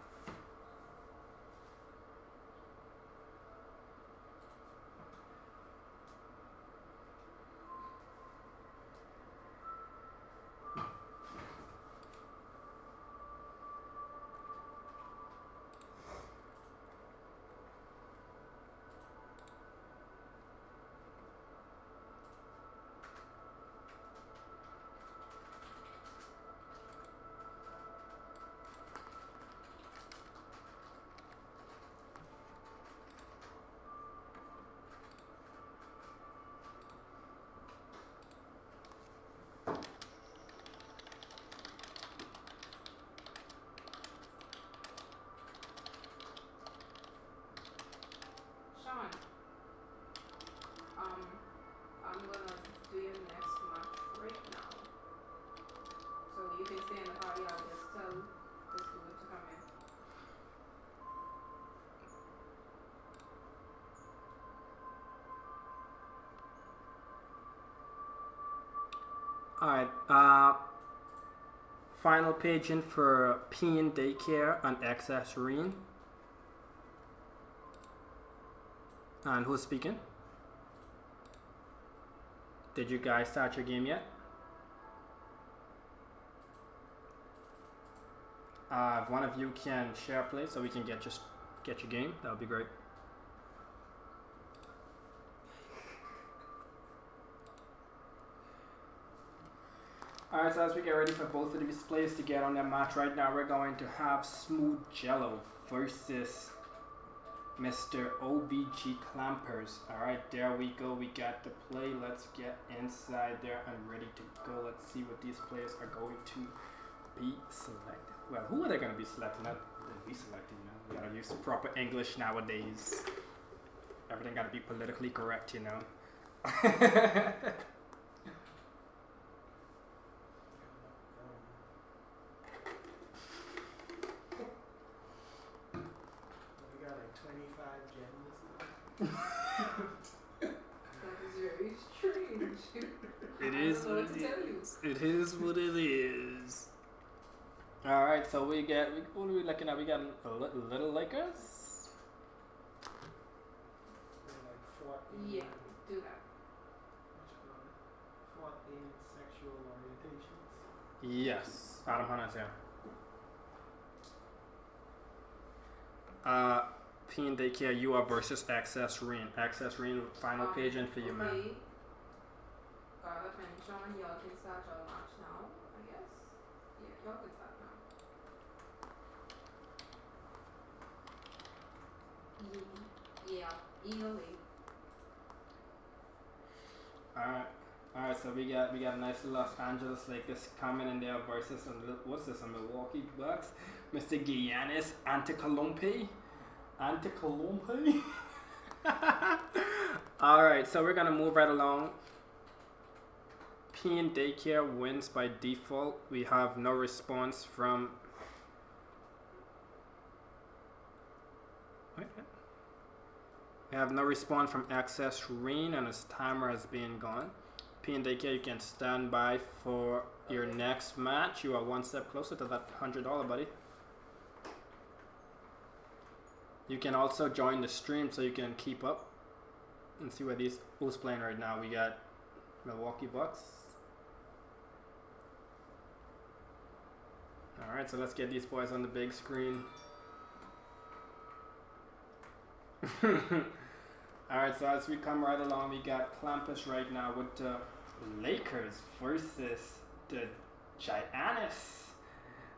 Sean, I'm gonna do your next match right now. So you can stay in the party. I'll just tell this dude to come in. Alright, final page in for Peen Daycare and XS Reen. And who's speaking? Did you guys start your game yet? If one of you can share play so we can get your game, that would be great. Alright, so as we get ready for both of these players to get on their match right now, we're going to have Smooth Jello versus Mr. OBG Clampers. Alright, there we go. We got the play. Let's get inside there and ready to go. Let's see what these players are going to be selected. Well, who are they going to be selecting? Not be selecting, you know. We gotta use proper English nowadays. Everything gotta be politically correct, you know. We got like 25 genders now. That is very strange. It I is don't know what what to it tell you. is. It is what it is. Alright, so what are we looking at? We got Little Lakers? They're like 14. Yeah, do that. What you call it? 14 sexual orientations. Yes. Adam Hunt's here. Peen Daycare, you are versus Access Reen. Access Reen, final page in for you, man. Okay. Got attention. Y'all can start your match now, I guess. Yeah, y'all can start now. Yeah, eagerly. Alright, so we got a nice Los Angeles Lakers coming in there versus what's this, a Milwaukee Bucks? Mr. Giannis Antetokounmpo. Alright, so we're gonna move right along. Peen Daycare wins by default. We have no response from we have no response from Access Reen, and his timer has been gone. Peen Daycare, you can stand by for your next match. You are one step closer to that $100, buddy. You can also join the stream so you can keep up and see who's playing right now. We got Milwaukee Bucks. Alright, so let's get these boys on the big screen. Alright, so as we come right along, we got Clampus right now with the Lakers versus the Giannis,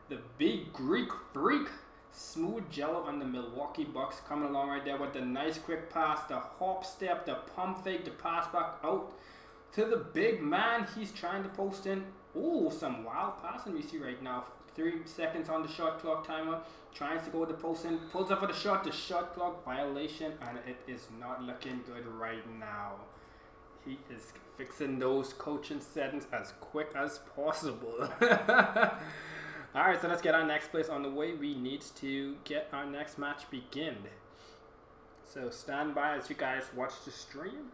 the big Greek freak. Smooth Jello and the Milwaukee Bucks coming along right there with the nice quick pass, the hop step, the pump fake, the pass back out to the big man. He's trying to post in. Ooh, some wild passing we see right now. 3 seconds on the shot clock timer. Tries to go to post in. Pulls up for the shot clock violation, and it is not looking good right now. He is fixing those coaching settings as quick as possible. Alright, so let's get our next place on the way. We need to get our next match begin. So stand by as you guys watch the stream.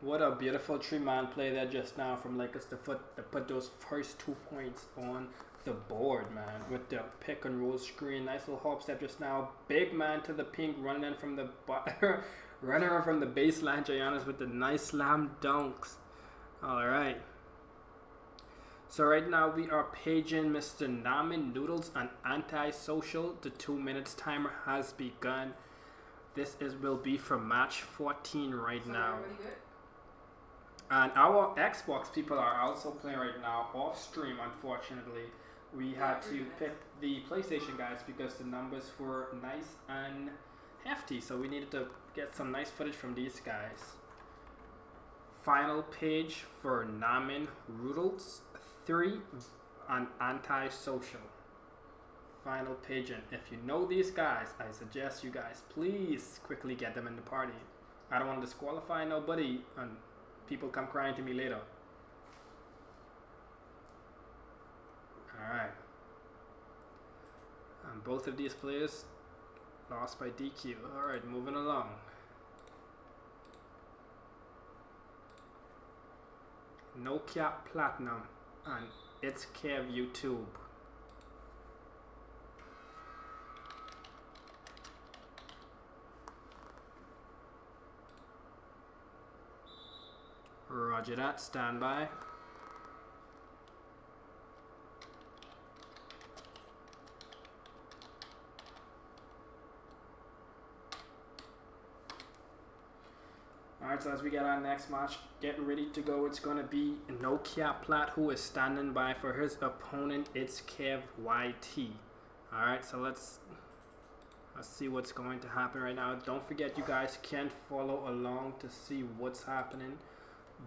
What a beautiful three-man play there just now from Lakers to put those first 2 points on the board, man. With the pick and roll screen, nice little hop step just now. Big man to the pink, running in from the running in from the baseline. Giannis with the nice slam dunks. All right. So right now we are paging Mr. Namin Noodles and Antisocial. The 2 minutes timer has begun. This will be for match 14 right So now. everybody good? And our Xbox people are also playing right now off stream. Unfortunately, we had to pick the PlayStation guys because the numbers were nice and hefty, so we needed to get some nice footage from these guys. Final page for Namin Rudels 3 and Antisocial. Final page, and if you know these guys, I suggest you guys please quickly get them in the party. I don't want to disqualify nobody and people come crying to me later. Alright. And both of these players lost by DQ. Alright, moving along. Nokia Platinum and It's Kev YouTube. Roger that, stand by. Alright, so as we get our next match, get ready to go. It's going to be Nokia Plat who is standing by for his opponent. It's Kev YT. Alright, so let's see what's going to happen right now. Don't forget you guys can follow along to see what's happening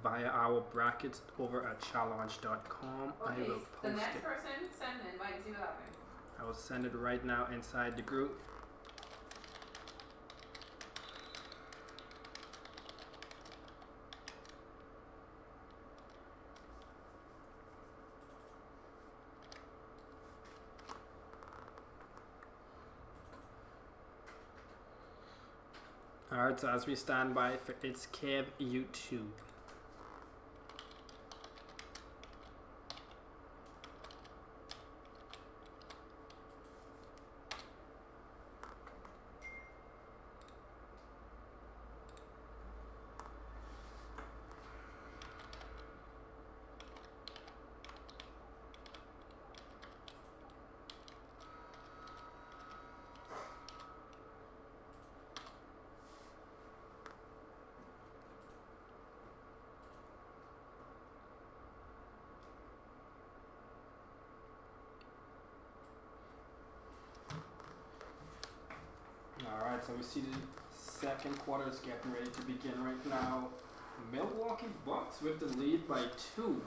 via our brackets over at challenge.com. Okay, I will the post next it. person send an invite, see what happens. I will send it right now inside the group. Alright, so as we stand by for It's Kev YouTube. Alright, so we see the second quarter is getting ready to begin right now. Milwaukee Bucks with the lead by 2.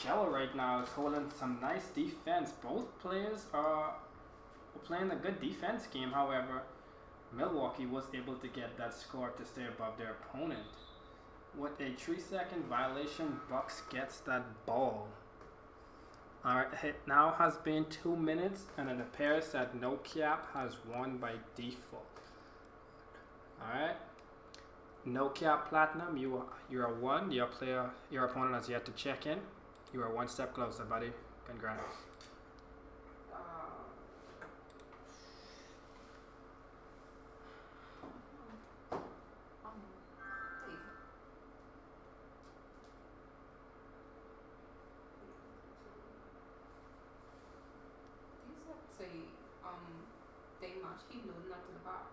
Jello right now is holding some nice defense. Both players are playing a good defense game. However, Milwaukee was able to get that score to stay above their opponent. With a 3-second violation, Bucks gets that ball. Alright, it now has been 2 minutes and it appears that Nokia has won by default. Alright. Nokia Platinum, you are 1. Your opponent has yet to check in. You are 1 step closer, buddy. Congrats. They much keep loading up to the back.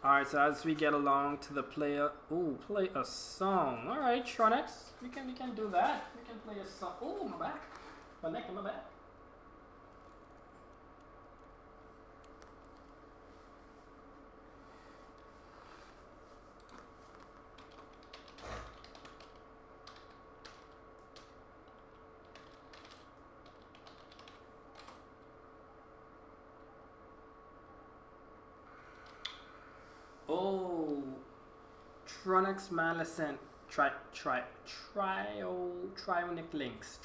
Alright, so as we get along to the player, ooh, play a song. Alright, Shronex, we can do that. We can play a song. Ooh, my back. My neck and my back. Oh, Tronics Malicent Trionic Links.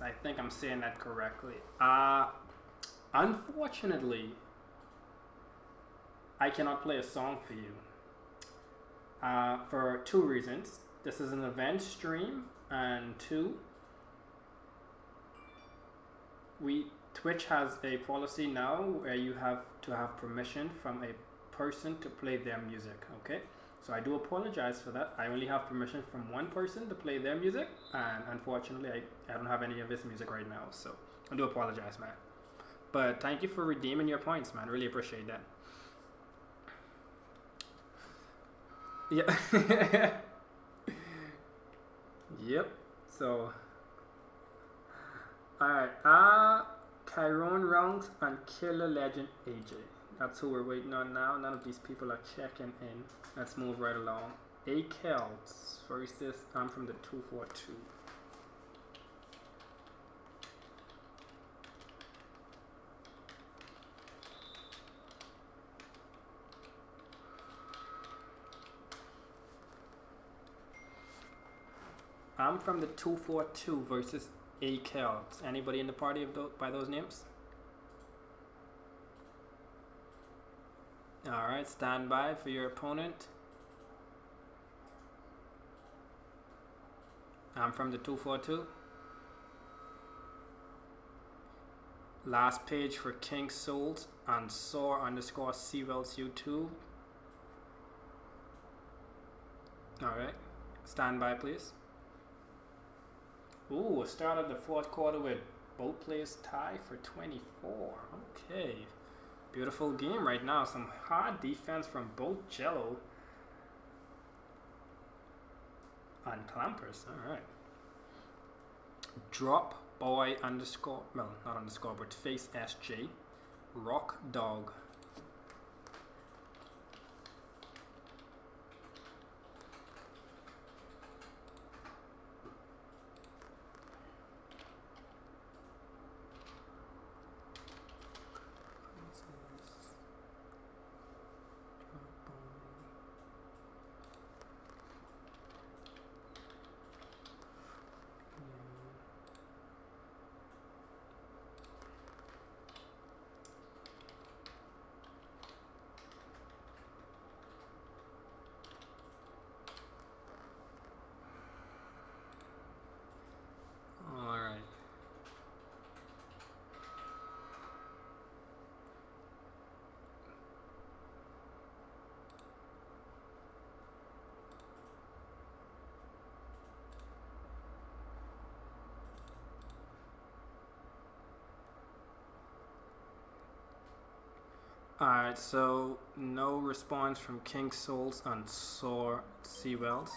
I think I'm saying that correctly. Unfortunately, I cannot play a song for you. For two reasons. This is an event stream, and two, Twitch has a policy now where you have to have permission from a person to play their music. Okay, so I do apologize for that. I only have permission from one person to play their music, and unfortunately I don't have any of his music right now, so I do apologize, man. But thank you for redeeming your points, man. Really appreciate that. Yeah. Yep. So alright, Chiron Rounds and Killer Legend AJ. That's who we're waiting on now. None of these people are checking in. Let's move right along. A-Kelts versus I'm from the 242. I'm from the 242 versus A-Kelts. Anybody in the party of by those names? Alright, stand by for your opponent. I'm from the 242. Last page for King Souls on Soar_Seawell's YouTube. Alright, stand by please. Ooh, start of the fourth quarter with both players tie for 24. Okay. Beautiful game right now. Some hard defense from both Jello and Clampers. Alright. Drop boy underscore, well, not underscore, but face SJ. Rock dog. Alright, so no response from King Souls on Soar_Seawell's.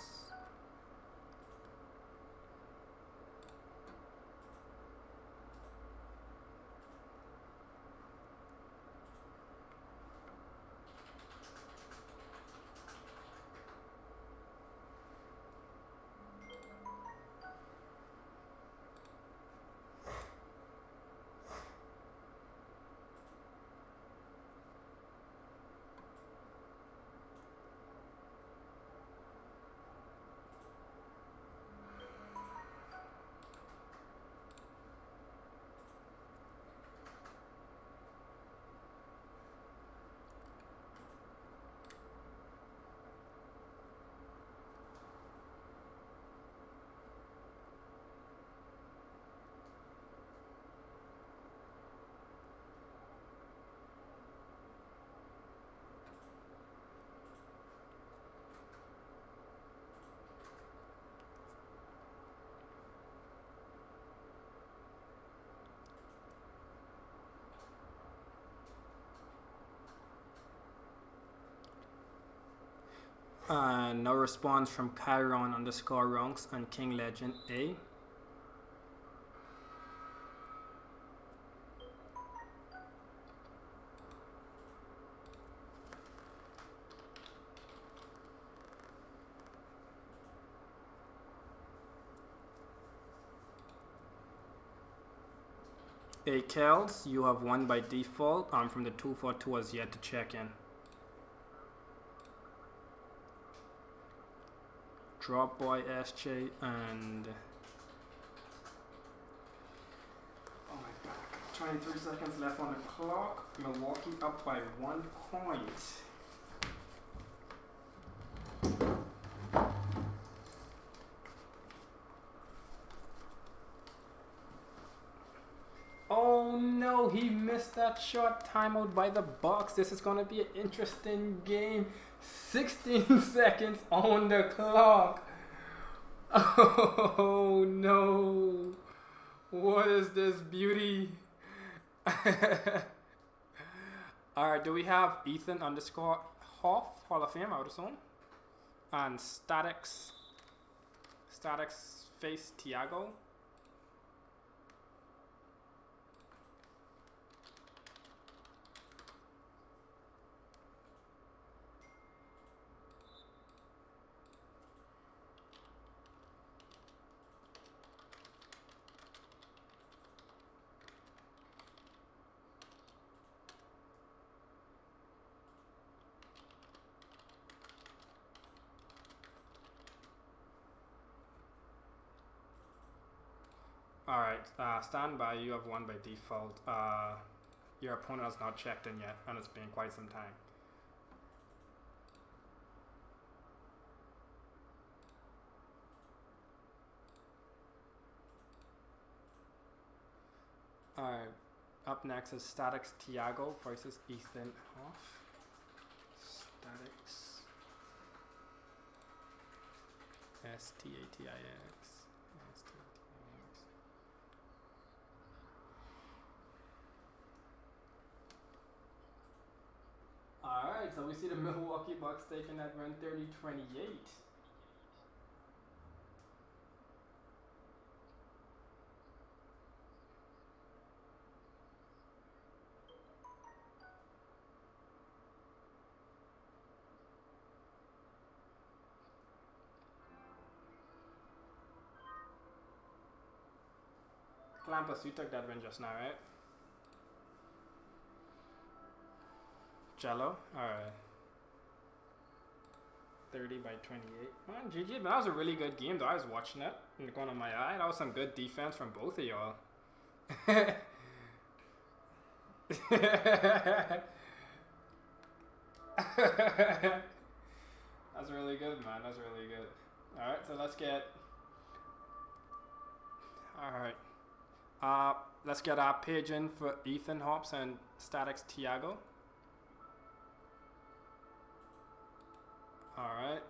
No response from Chiron underscore Runks and King Legend A. A Kels, you have won by default. From the 242 has yet to check in. Drop Boy SJ and oh my back. 23 seconds left on the clock. Milwaukee up by 1 point. Oh no, he missed that shot. Timeout by the Bucks. This is gonna be an interesting game. 16 seconds on the clock. Oh no. What is this beauty? Alright, do we have Ethan underscore Hoff, Hall of Fame, I would assume? And Statics Face Tiago. Alright, stand by. You have won by default. Your opponent has not checked in yet, and it's been quite some time. Alright, up next is Statics Tiago versus Ethan Hoff. Statics. STATIX. Alright, so we see the Milwaukee Bucks taking that run 30-28. Clampus, you took that win just now, right? Jello? Alright. 30 by 28. Man, GG, that was a really good game though. I was watching it in the corner of my eye. That was some good defense from both of y'all. That's really good, man. That's really good. Alright, so let's get... Alright. Let's get our page in for Ethan Hops and Statics Tiago. Alright.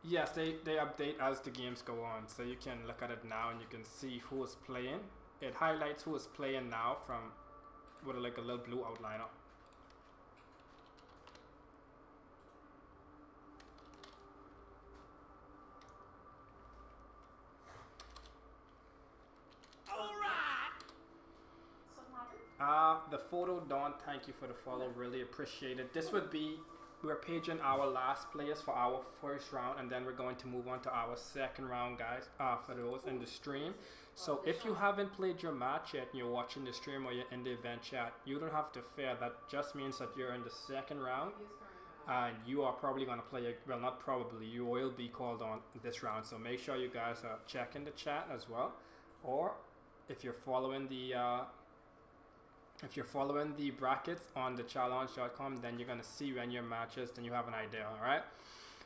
Yes, they update as the games go on, so you can look at it now and you can see who is playing. It highlights who is playing now from with like a little blue outline up. The photo, Dawn, thank you for the follow, really appreciate it. This would be, we're paging our last players for our first round, and then we're going to move on to our second round, guys, for those in the stream. So if you haven't played your match yet and you're watching the stream or you're in the event chat, you don't have to fear. That just means that you're in the second round, and you are probably going to play, well, not probably, you will be called on this round. So make sure you guys are checking the chat as well, or if you're following the brackets on the challenge.com, then you're going to see when your matches, then you have an idea, alright?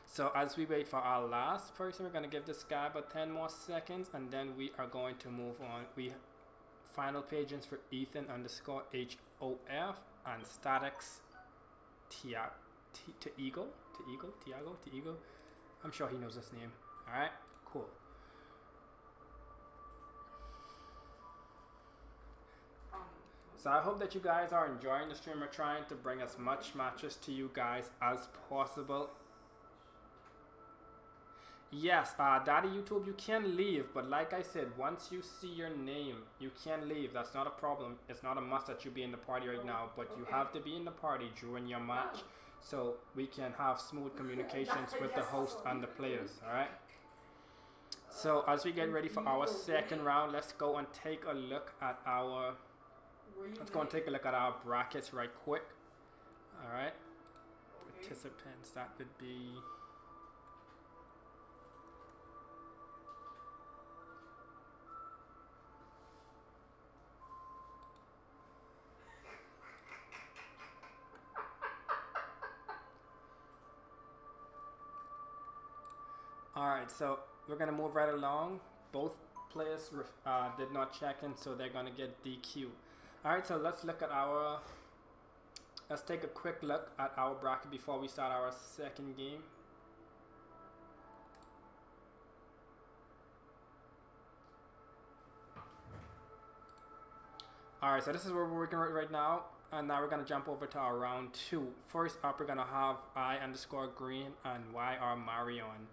So as we wait for our last person, we're going to give this guy about 10 more seconds, and then we are going to move on. We final pages for Ethan underscore HOF and Statics Tiago. I'm sure he knows his name. Alright, cool. So I hope that you guys are enjoying the stream. We're trying to bring as much matches to you guys as possible. Yes, Daddy YouTube, you can leave, but like I said, once you see your name, you can leave. That's not a problem. It's not a must that you be in the party right now, but you have to be in the party during your match so we can have smooth communications with the host and the players, alright? So as we get ready for our second round, let's go and take a look at our brackets right quick. Alright. Participants, that would be alright, so we're gonna move right along. Both players did not check in, so they're gonna get DQ. Alright, so let's take a quick look at our bracket before we start our second game. Alright, so this is where we're working right now. And now we're going to jump over to our round 2. First up, we're going to have I_green and YR Marion.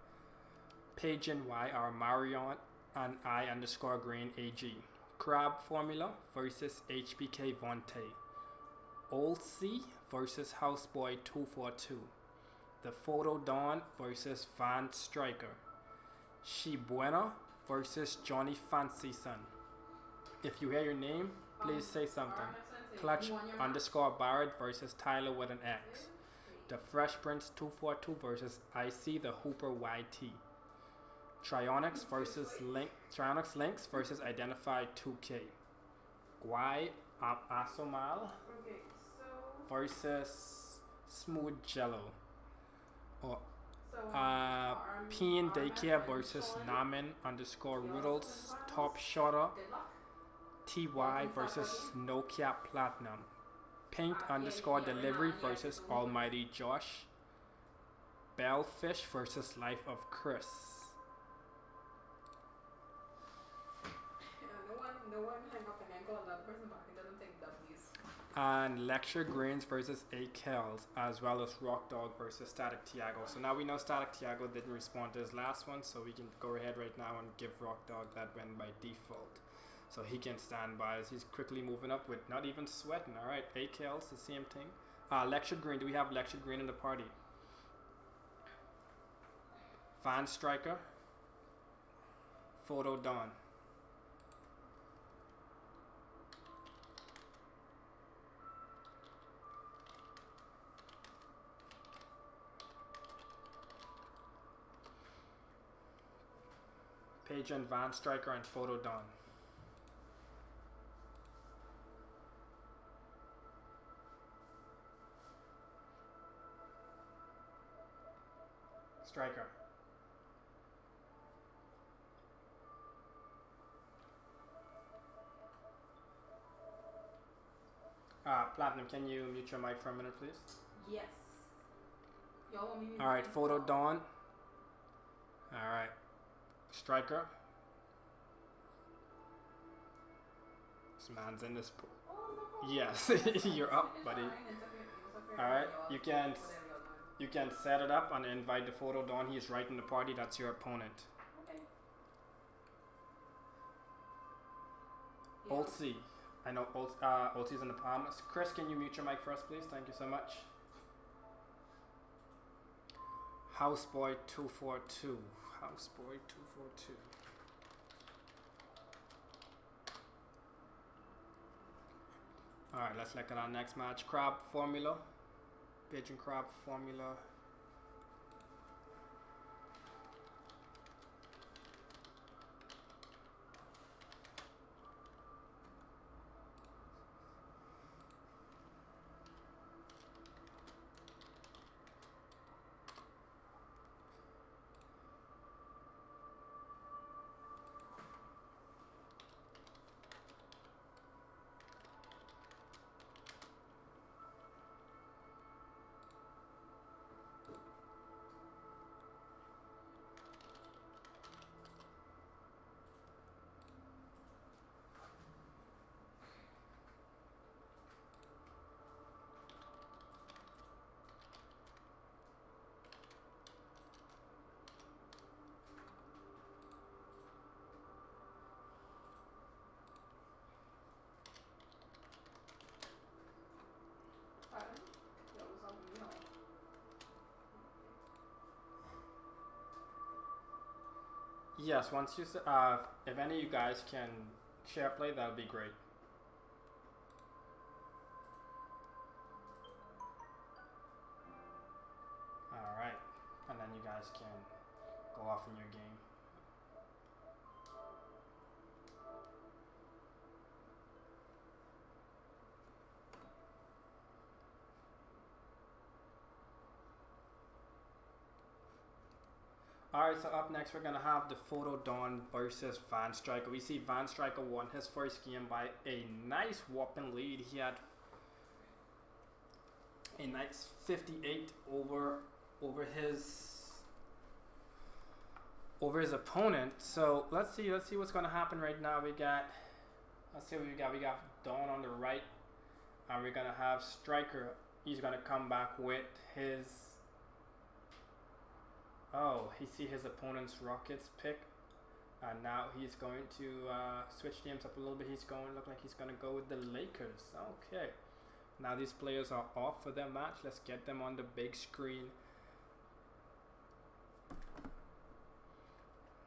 Page and YR Marion and I_green AG. Crab Formula versus HBK Vontae. Old C versus Houseboy 242. The Photo Dawn versus Van Striker. She Buena versus Johnny Fancy Son. If you hear your name, please say something. Clutch_Barrett versus Tyler with an X. The Fresh Prince 242 versus IC the Hooper YT. Trionyx Links versus Identified 2K. Guy Asomal versus Smooth Jello. Or Peen Daycare versus Namen_Riddles Top Shotter. TY versus Nokia Platinum. Paint_Delivery versus Almighty Josh. Bellfish versus Life of Chris. No one hang up and then call that person back. It doesn't take W's. And Lecture Greens versus A-Kells, as well as Rock Dog versus Static Tiago. So now we know Static Tiago didn't respond to his last one, so we can go ahead right now and give Rock Dog that win by default. So he can stand by as he's quickly moving up with not even sweating. Alright, A-Kells, the same thing. Lecture Green, do we have Lecture Green in the party? Van Striker. Photo Dawn. Page and Van Striker and Photo Dawn. Striker. Platinum, can you mute your mic for a minute, please? Yes. Y'all want me to Alright, Photo Dawn. Alright. Striker. This man's in this. Yes, you're up, buddy. Alright, you can set it up and invite the Photo Dawn. He's right in the party. That's your opponent. Okay. Old C. I know Old C's in the palm. Chris, can you mute your mic for us, please? Thank you so much. Houseboy 242. Houseboy 242. Alright, let's look at our next match. Crab Formula. Pigeon Crab Formula. Yes, once you if any of you guys can share play, that would be great. All right, and then you guys can go off in your game. Alright, so up next we're gonna have the Photo Dawn versus Van Striker. We see Van Striker won his first game by a nice whopping lead. He had a nice 58 over his opponent. So let's see what's gonna happen right now. Let's see what we got. We got Dawn on the right, and we're gonna have Striker. He's gonna come back with his. Oh, he see his opponent's Rockets pick, and now he's going to switch games up a little bit. Look like he's going to go with the Lakers. Okay, now these players are off for their match. Let's get them on the big screen.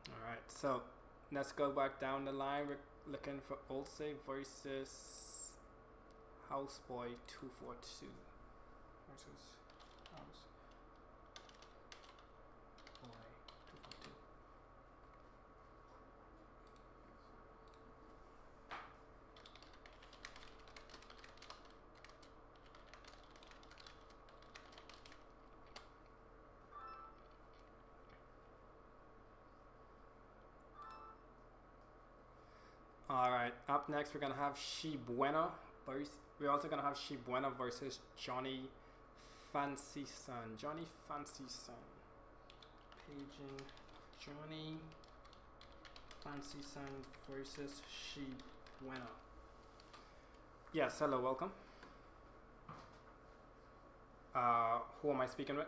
All right, so let's go back down the line. We're looking for Olsey versus Houseboy 242 versus House. Alright, up next we're gonna have Shibuena. We're also gonna have Shibuena versus Johnny Fancy Sun. Johnny Fancy Sun. Paging Johnny Fancy Sun versus Shibuena. Yes, hello, welcome. Who am I speaking with?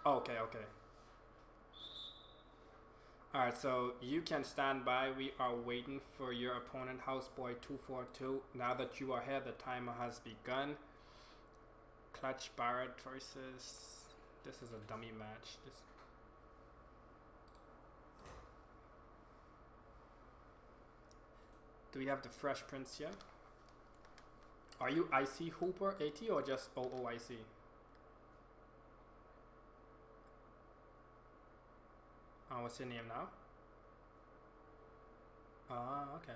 Okay. Alright, so you can stand by. We are waiting for your opponent, Houseboy 242. Now that you are here, the timer has begun. Clutch Barrett versus. This is a dummy match. Do we have the Fresh Prince here? Are you IC Hooper 80 or just OOIC? What's your name now? Okay.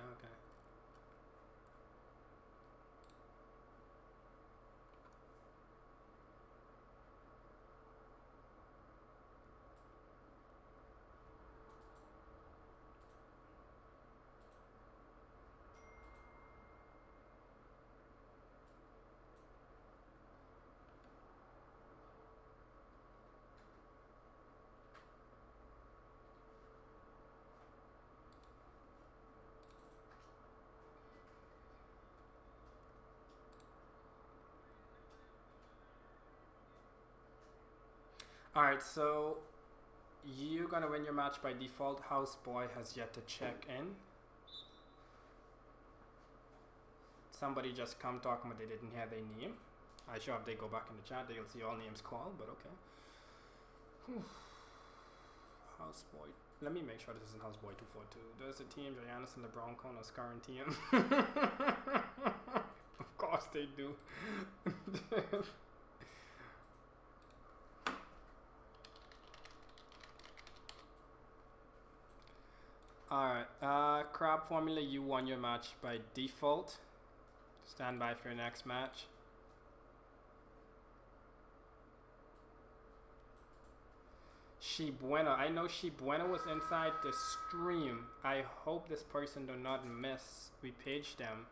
Alright, so you're gonna win your match by default. Houseboy has yet to check in. Somebody just come talking but they didn't hear their name. I sure if they go back in the chat they'll see all names called, but okay. Houseboy. Let me make sure this isn't Houseboy 242. There's a team, Giannis and LeBron Cona's current team. Of course they do. Alright, Crab Formula, you won your match by default. Stand by for your next match. Shibuena, I know Shibuena was inside the stream. I hope this person do not miss. We paged them.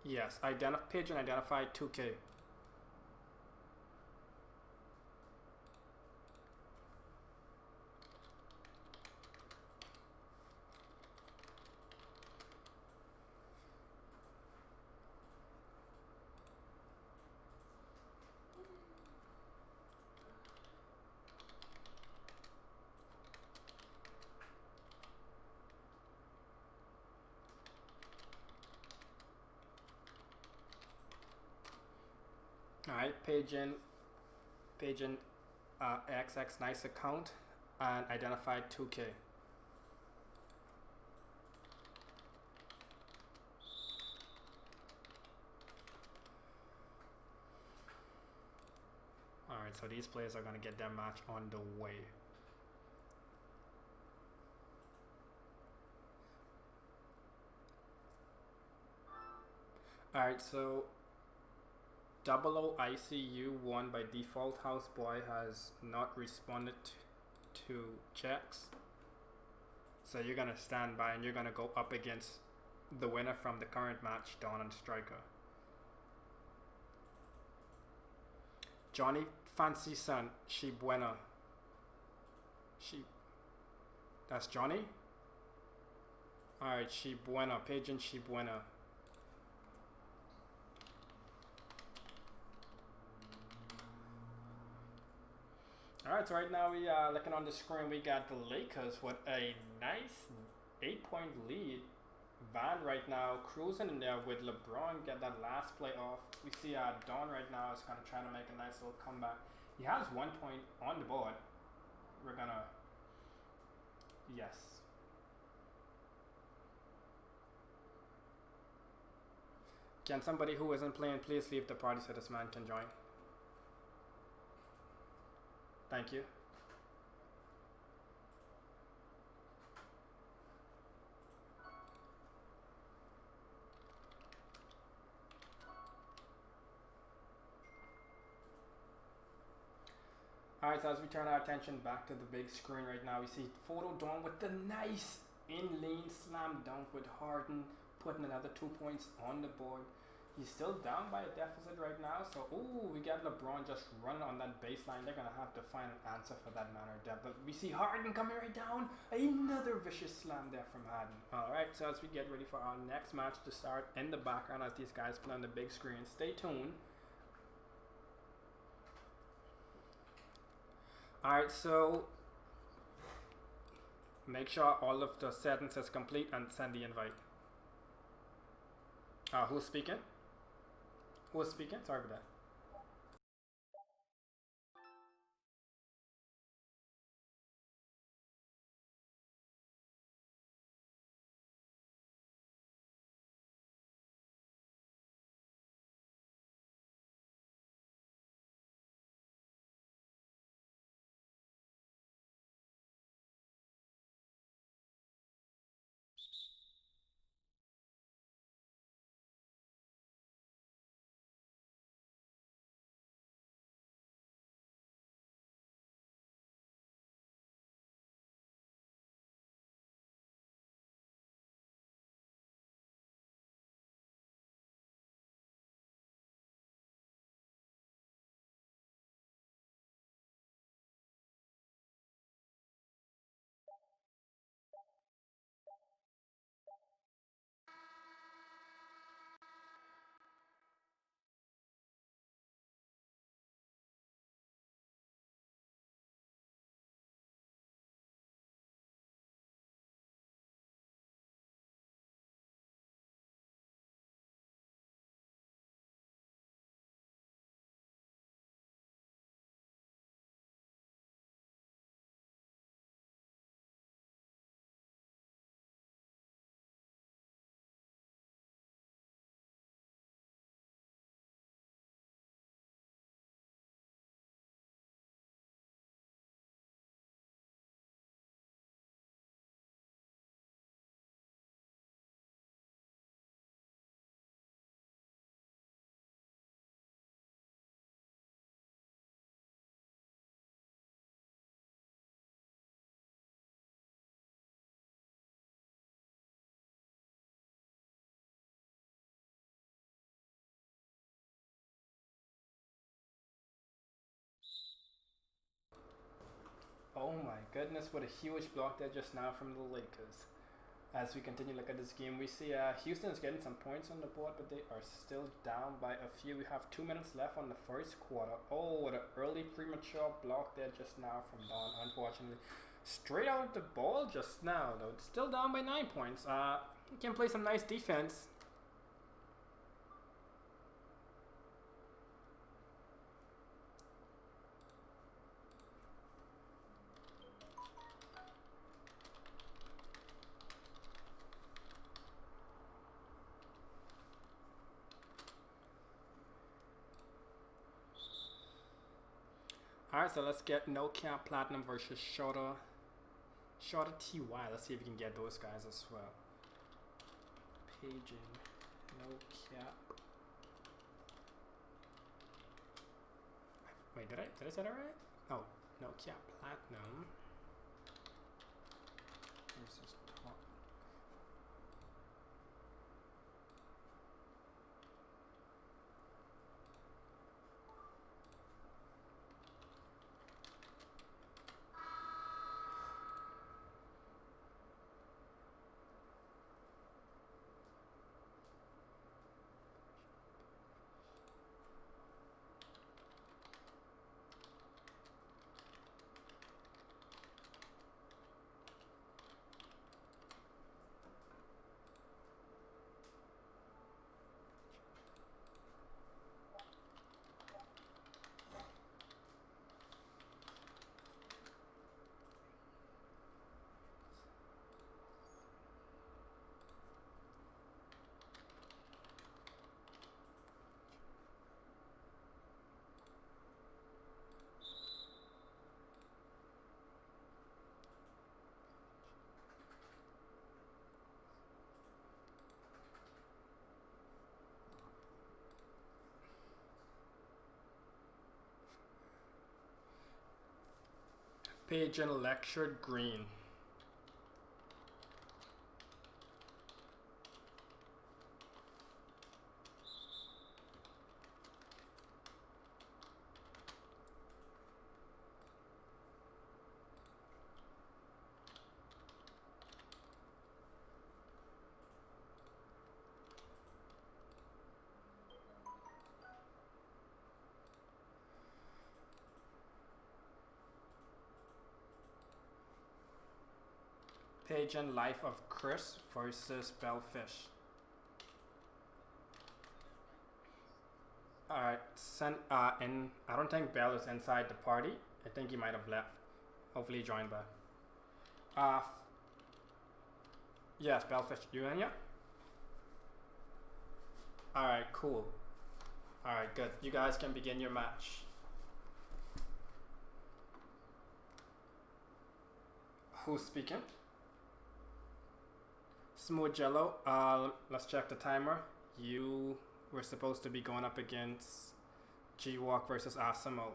Yes, page and identified 2K. Alright, page in XX Nice account and identify 2K. Alright, so these players are going to get their match on the way. Alright, so Double O ICU won by default. Houseboy has not responded to checks. So you're going to stand by and you're going to go up against the winner from the current match, Dawn and Striker. Johnny Fancy Son, She Buena. That's Johnny? Alright, She Buena, page in She Buena. Alright, so right now we are looking on the screen, we got the Lakers with a nice 8-point lead. Van right now cruising in there with LeBron, get that last play off. We see Dawn right now is going to try to make a nice little comeback. He has 1 point on the board. We're going to... Yes. Can somebody who isn't playing please leave the party so this man can join? Thank you. Alright, so as we turn our attention back to the big screen right now, we see Photo Dawn with the nice in-lane slam dunk with Harden putting another 2 points on the board. He's still down by a deficit right now, so ooh, we got LeBron just running on that baseline. They're gonna have to find an answer for that matter there. But we see Harden coming right down. Another vicious slam there from Harden. Alright, so as we get ready for our next match to start in the background as these guys play on the big screen, stay tuned. Alright, so make sure all of the settings is complete and send the invite. Who's speaking? Who's speaking? Sorry about that. Oh my goodness, what a huge block there just now from the Lakers. As we continue to look at this game, we see Houston is getting some points on the board, but they are still down by a few. We have 2 minutes left on the first quarter. Oh, what an early premature block there just now from Dawn, unfortunately. Straight out the ball just now, though. It's still down by 9 points. He can play some nice defense. Alright, so let's get No Cap Platinum versus Shorter TY. Let's see if we can get those guys as well. Paging No Cap. Wait, did I say that right? Oh, No Cap Platinum versus Pop. Paging Lectured Green. Paging Life of Chris versus Bellfish. Alright, and I don't think Bell is inside the party. I think he might have left. Hopefully he joined back. Yes, Bellfish, you in here? Alright, cool. Alright, good. You guys can begin your match. Who's speaking? Smooth Jello, let's check the timer. You were supposed to be going up against G-Walk versus Asimo.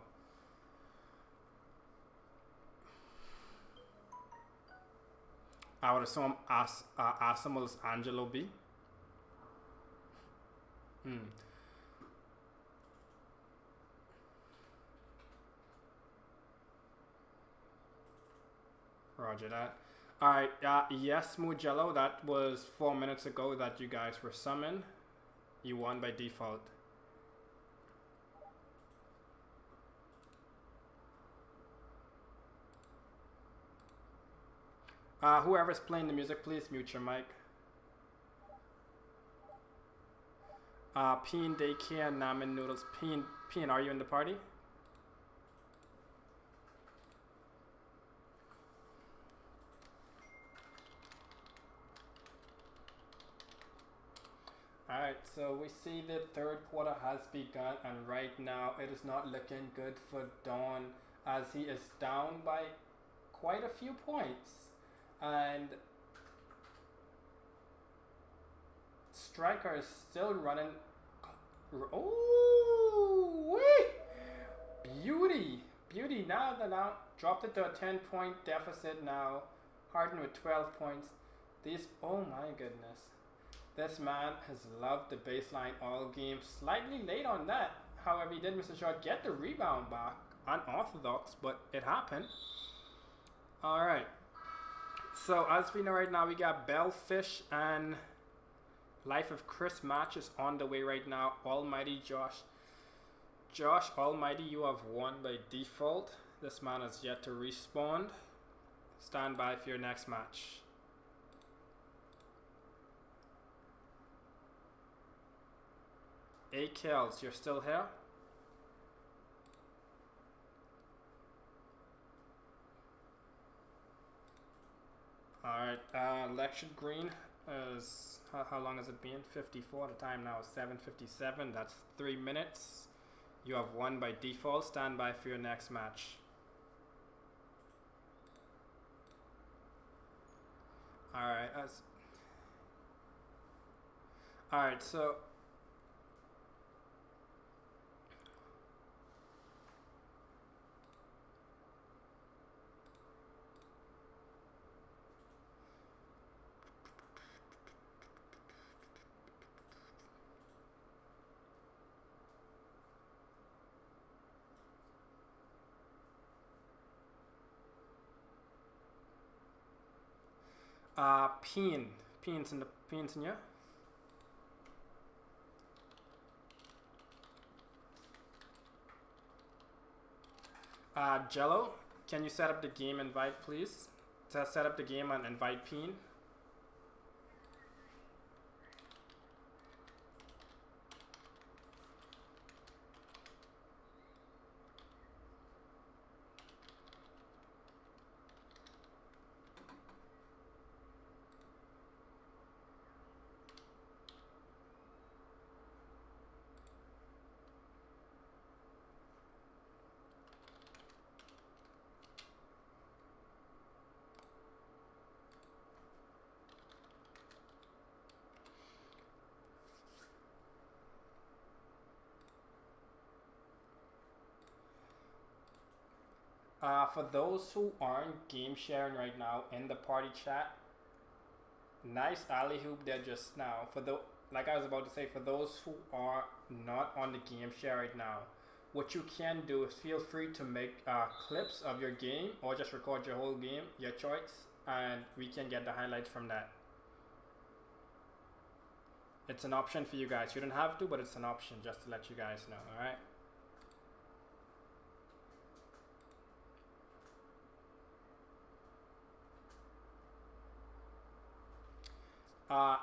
I would assume Asimo is Angelo B. Roger that. Alright, yes, Mugello, that was 4 minutes ago that you guys were summoned. You won by default. Whoever's playing the music, please mute your mic. Peen Daycare, Namen Noodles. Peen, are you in the party? Alright, so we see the third quarter has begun, and right now it is not looking good for Dawn, as he is down by quite a few points. And Striker is still running. Oh, beauty! Now dropped it to a 10-point deficit now. Harden with 12 points. Oh my goodness. This man has loved the baseline all game. Slightly late on that. However, he did miss a shot. Get the rebound back. Unorthodox, but it happened. Alright. So, as we know right now, we got Bellfish and Life of Chris matches on the way right now. Almighty Josh. Josh Almighty, you have won by default. This man has yet to respawn. Stand by for your next match. Kells, you're still here? Alright, Lectured Green is, how long has it been? 54, the time now is 7:57, that's 3 minutes. You have won by default. Stand by for your next match. Alright, alright, so Peens in here. Jello, can you set up the game invite, please? Set up the game and invite Peen. For those who aren't game sharing right now in the party chat, nice alley hoop there just now. Like I was about to say, for those who are not on the game share right now, what you can do is feel free to make clips of your game or just record your whole game, your choice, and we can get the highlights from that. It's an option for you guys. You don't have to, but it's an option just to let you guys know, alright?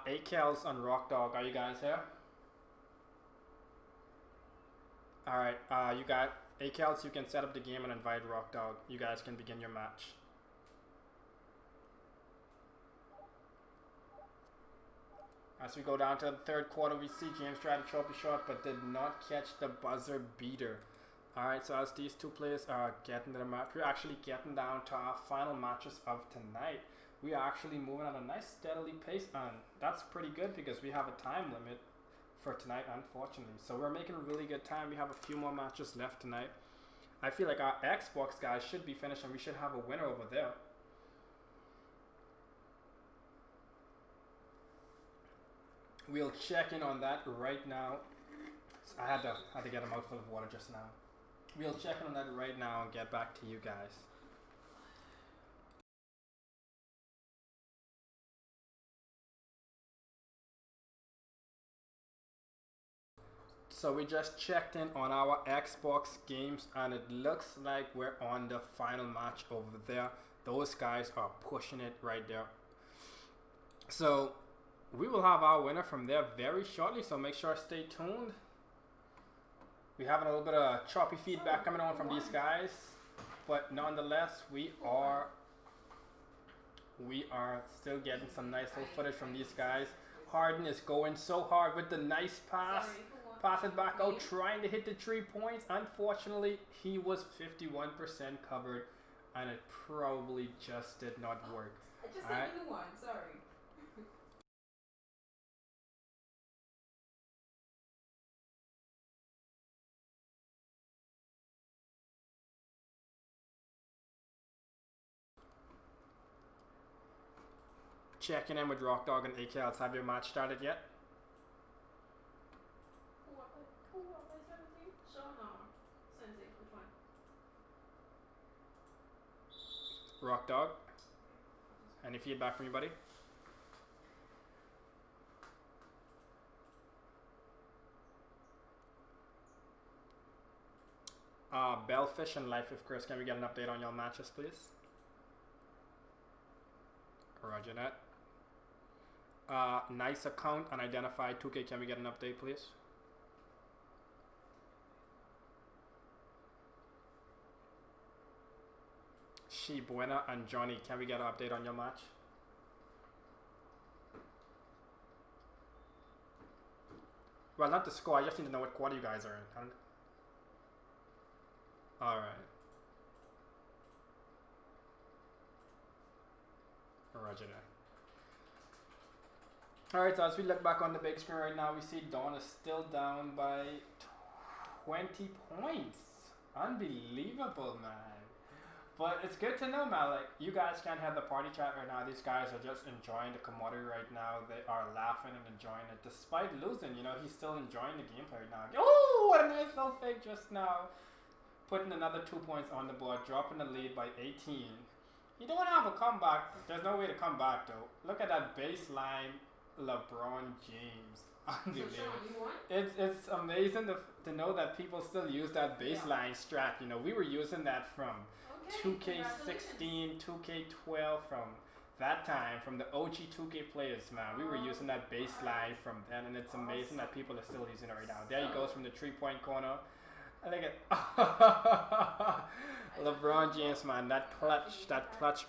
AKL's on Rock Dog. Are you guys here? Alright, you got AKL's. You can set up the game and invite Rock Dog. You guys can begin your match. As we go down to the third quarter, we see James tried to trophy shot but did not catch the buzzer beater. Alright, so as these two players are getting to the match, we're actually getting down to our final matches of tonight. We are actually moving at a nice steadily pace, and that's pretty good because we have a time limit for tonight, unfortunately. So we're making really good time. We have a few more matches left tonight. I feel like our Xbox guys should be finished and we should have a winner over there. We'll check in on that right now. I had to get a mouthful of water just now. We'll check in on that right now and get back to you guys. So we just checked in on our Xbox games and it looks like we're on the final match over there. Those guys are pushing it right there. So we will have our winner from there very shortly, so make sure to stay tuned. We have a little bit of choppy feedback coming on from these guys, but nonetheless we are still getting some nice little footage from these guys. Harden is going so hard with the nice pass. Pass it back out, trying to hit the 3 points. Unfortunately, he was 51% covered, and it probably just did not work. I just did a new one, sorry. Checking in with Rock Dog and AKLs. Have your match started yet? Rock Dog, any feedback from you, buddy? Bellfish and Life with Chris, can we get an update on your matches, please? Roger that. Nice account unidentified 2K, can we get an update, please? She Buena and Johnny, can we get an update on your match? Well, not the score, I just need to know what quarter you guys are in. Alright. Roger that. Alright, so as we look back on the big screen right now, we see Dawn is still down by 20 points. Unbelievable, man. But it's good to know, man. Like, you guys can't have the party chat right now. These guys are just enjoying the commodity right now. They are laughing and enjoying it despite losing. You know, he's still enjoying the gameplay right now. Oh, what a nice little fake just now. Putting another 2 points on the board, dropping the lead by 18. You don't have a comeback. There's no way to come back, though. Look at that baseline LeBron James. Unbelievable. You won? It's amazing to know that people still use that baseline strat. You know, we were using that from Okay, 2K16, 2K12, from that time, from the OG 2K players, man. We were using that baseline from then, and it's amazing that people are still using it right now. There he goes from the 3-point corner. I think it. LeBron James, man, that clutch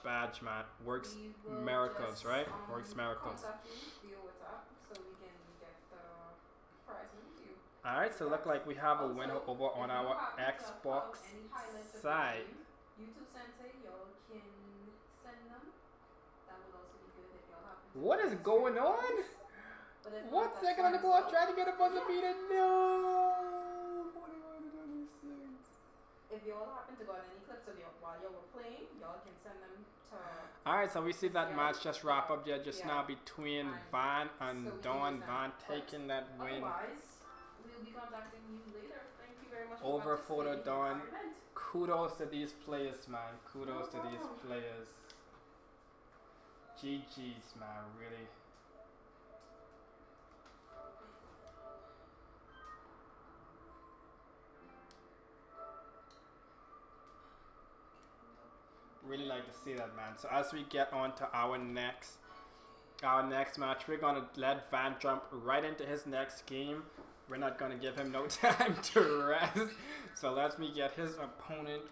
badge, man, works miracles, right? Works miracles. Alright, so look like we have a winner over on our Xbox side. YouTube Sensei, y'all can send them. That would also be good if y'all happen to What is going on? But if 1 not, second on the that's clock, fine. trying to get a buzzer beater. No! 41-26. If y'all happen to got any clips of y'all while y'all were playing, y'all can send them to. Alright, so we see that Yeah. match just wrap up there just Yeah. now between And Van so and we can Dawn. use Van that. taking that win Otherwise, we'll be contacting you later. Thank you very much over for Photo participating in Dawn. our event. Kudos to these players, man. Kudos to these problem. players. GG's, man, really. Really like to see that, man. So as we get on to our next match, we're gonna let Van jump right into his next game. We're not gonna give him no time to rest. So let me get his opponent.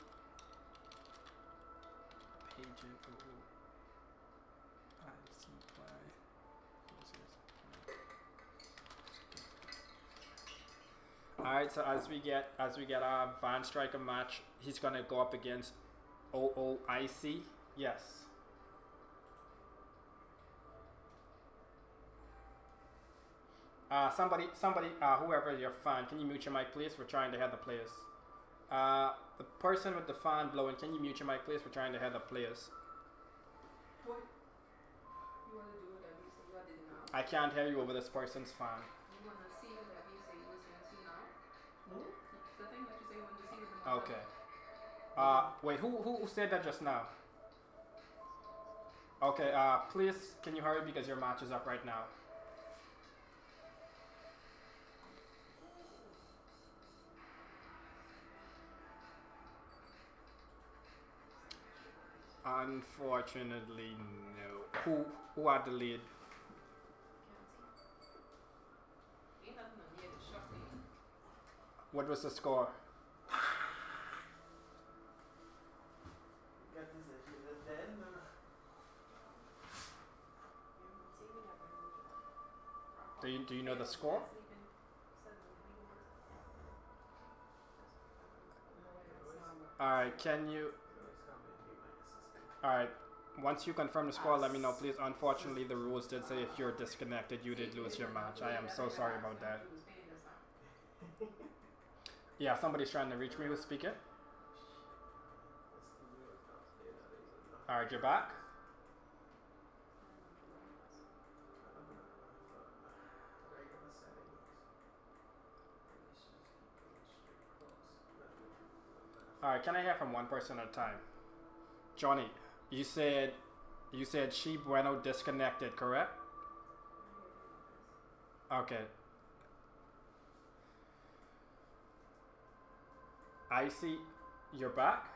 Alright, so as we get our Van Striker match, he's gonna go up against OOIC. Yes. Somebody, whoever your fan, can you mute your mic, please? We're trying to hear the players. The person with the fan blowing, can you mute your mic, please? We're trying to hear the players. What? You want to do whatever you say. You want to do now. I can't hear you over this person's fan. You want to see whatever you say. You want to see now. Hmm? The thing that you say you want to see with the Okay. Wait, who said that just now? Okay, please, can you hurry because your match is up right now. Unfortunately, no. Who had the lead? Ain't nothing on here to shock me. What was the score? Got this issue with dead, man. Do you know the score? Alright, can you... Alright, once you confirm the score, let me know, please. Unfortunately, the rules did say if you're disconnected, you did lose your match. I am so sorry about that. Yeah, somebody's trying to reach me. Who's speaking? Alright, you're back? Alright, can I hear from one person at a time? Johnny, you said She Bueno disconnected, correct? Okay. I see you're back?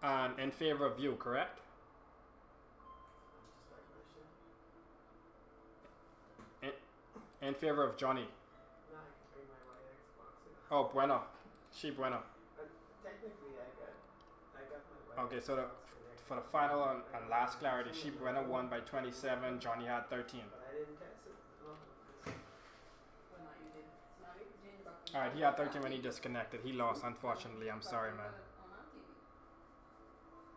And in favor of you, correct? In favor of Johnny. Nah, I can bring my white Xbox in. Oh, Bueno. She Bueno. Technically, I got my white Okay, so Xbox for the final and last clarity, She Bueno won by 27, Johnny had 13. But I didn't test it. No, Well, no, you did. So now you Alright, he had 13 when he disconnected. He lost, unfortunately. I'm sorry, man. On our TV.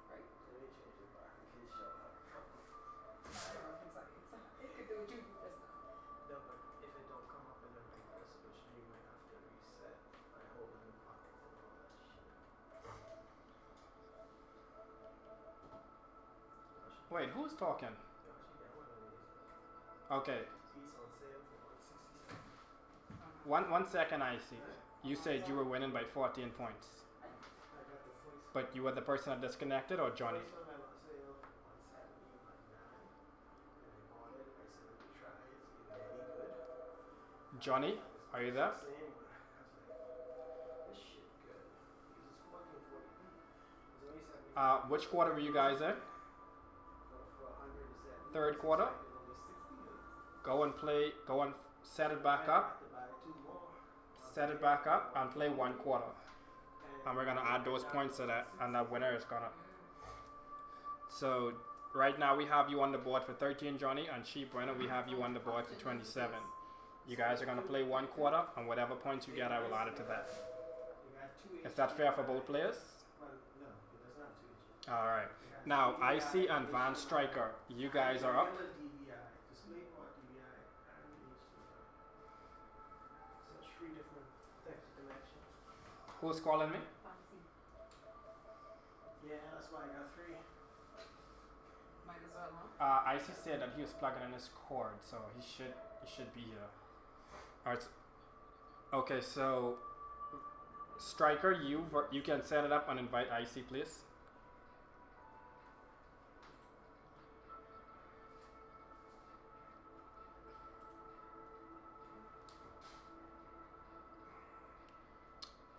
Right? So they changed it back in case y'all have trouble. I don't know if it could do what you do just now. No, but if it don't come up in the regular switch, then you might have to reset by holding the pocket and all that shit. Wait, who's talking? Yo, she got one of these. Okay, Piece on sale for 167. one second, I see. You said you were winning by 14 points. I got the voice. But you were the person that disconnected or Johnny? First one I on sale for 170 like 9. And I bought it. I said, let me try it. See if it's any good. Johnny, are you there? Same one. I was like, this shit good. This is 1440p. It's only 70. Which quarter were you guys in? For 170. Third quarter? It's only 60. Go and play, go and set it back up. I have to buy 2 more. Set it back up and play 1 quarter. And we're gonna add those points to that, and that winner is gonna. So right now we have you on the board for 13, Johnny, and Sheep Brenner, we have you on the board for 27. You guys are gonna play 1 quarter, and whatever points you get, I will add it to that. You got 2 Is that fair for both players? Well, no, it does not 2 each. All right. Now IC and Van Striker, you guys are up. And a DVI. DisplayPort DVI and HDMI. So 3 different types of connections. Who's calling me? Fancy. Yeah, that's why I got 3. Might as well, huh? IC said that he was plugging in his cord, so he should be here. All right. Okay, so Striker, you can set it up and invite IC, please.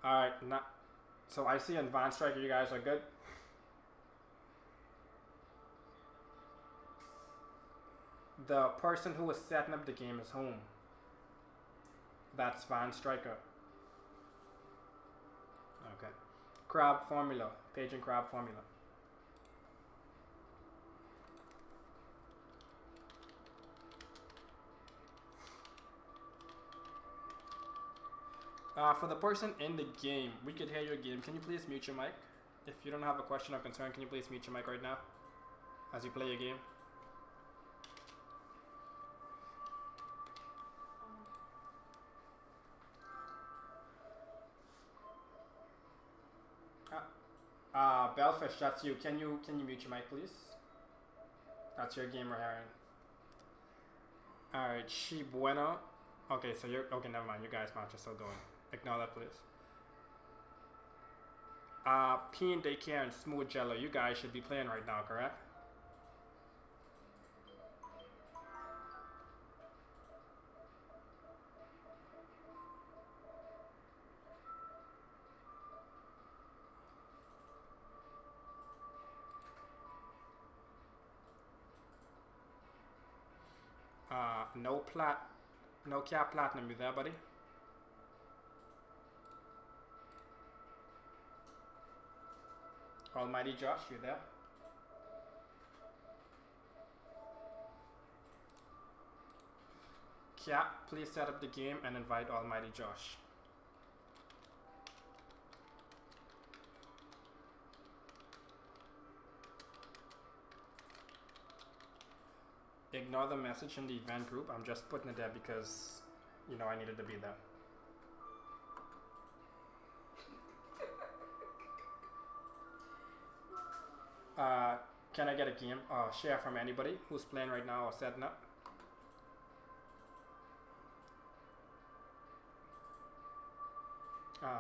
All right, now, so IC and Van Striker, you guys are good. The person who was setting up the game is home. That's Van Striker. Okay. Crab formula. Page and crab formula. For the person in the game, we could hear your game. Can you please mute your mic? If you don't have a question or concern, can you please mute your mic right now as you play your game? Belfish, that's you. Can you mute your mic, please? That's your game we're hearing. Alright, She Bueno. Okay, so you're okay, never mind. You guys match are still going. Ignore that, please. Peen Daycare and Smooth Jello, you guys should be playing right now, correct? No cap platinum, you there, buddy? Almighty Josh, you there? Cap, please set up the game and invite Almighty Josh. Ignore the message in the event group. I'm just putting it there because, you know, I needed to be there. Can I get a game share from anybody who's playing right now or setting up?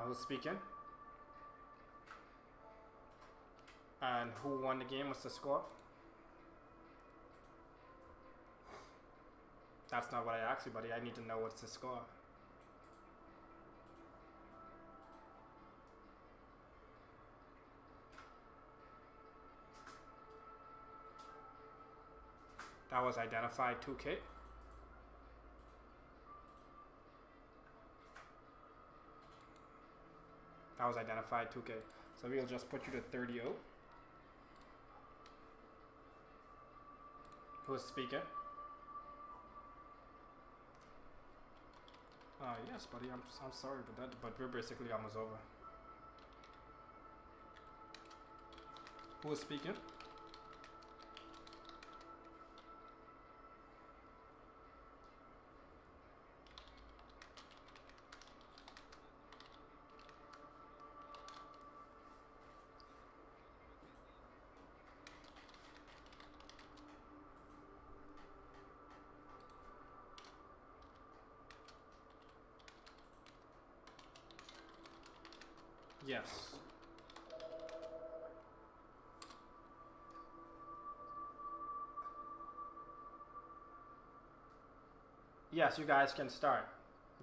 Who's speaking? And who won the game? What's the score? That's not what I asked you, buddy. I need to know what's the score. That was identified 2K. That was identified 2K. So we'll just put you to 30-0. Who's speaking? Yes, buddy. I'm sorry about that, but we're basically almost over. Who is speaking? Yes. Yes, you guys can start.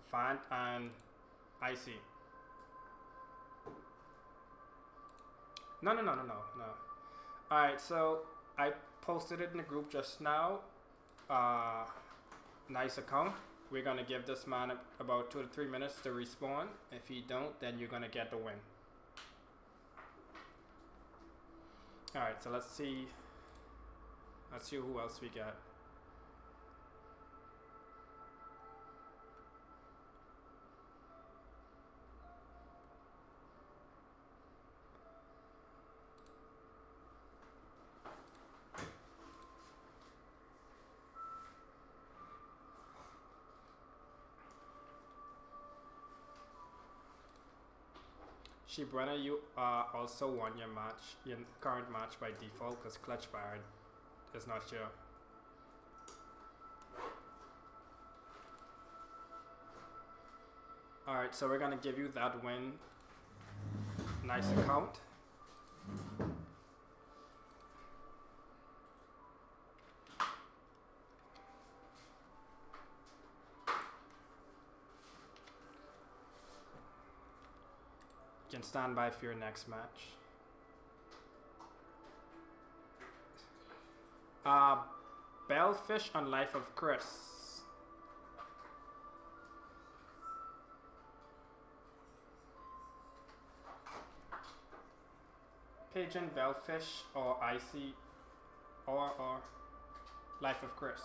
Fine, and I see. No. Alright, so I posted it in the group just now. Nice account. We're gonna give this man about 2 to 3 minutes to respawn. If he don't, then you're gonna get the win. Alright, so let's see who else we got. Brenna, you also won your current match by default because Clutch Bard is not here. Alright, so we're gonna give you that win. Nice account. You can stand by for your next match. Bellfish on Life of Chris. Pigeon, Bellfish, or Icy, or Life of Chris.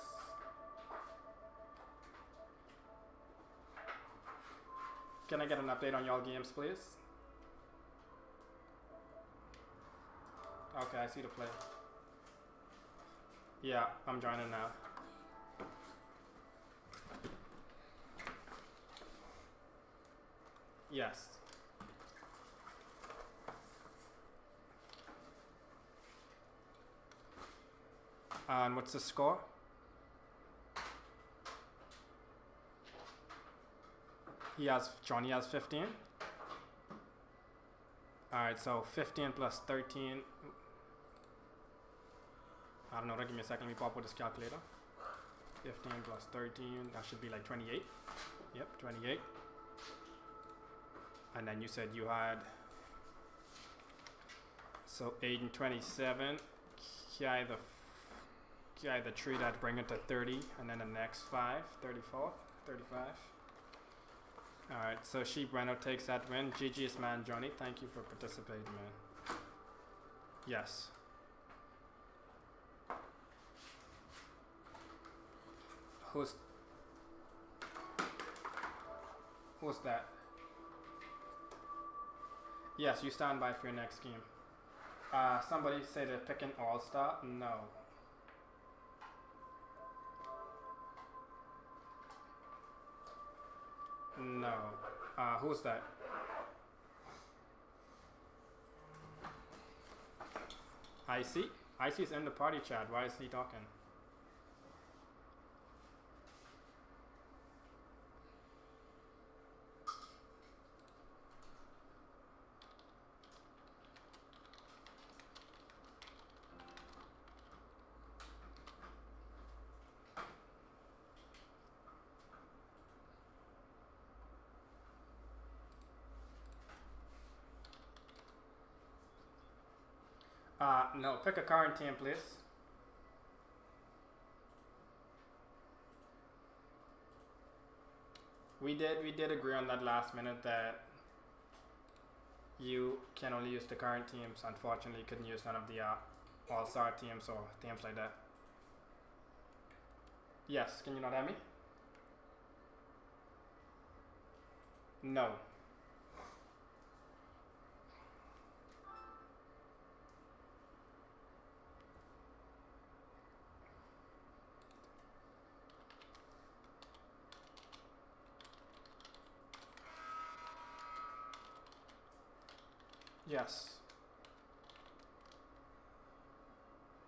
Can I get an update on y'all games, please? Okay, I see the play. Yeah, I'm joining now. Yes. And what's the score? Johnny has 15. Alright, so 15 plus 13. I don't know, give me a second, let me pop with this calculator. 15 plus 13, that should be like 28. Yep, 28. And then you said you had, so 8 and 27. Kiai the 3, that bring it to 30. And then the next 5, 34, 35. Alright, so Sheep Reno takes that win. GG's man, Johnny. Thank you for participating, man. Yes. Who's that? Yes, you stand by for your next game. Somebody say they're picking All-Star? No. No. Who's that? Icy? Icy's in the party chat. Why is he talking? No, pick a current team, please. We did agree on that last minute that you can only use the current teams. Unfortunately, you couldn't use none of the all-star teams or teams like that. Yes, can you not hear me? No. Yes.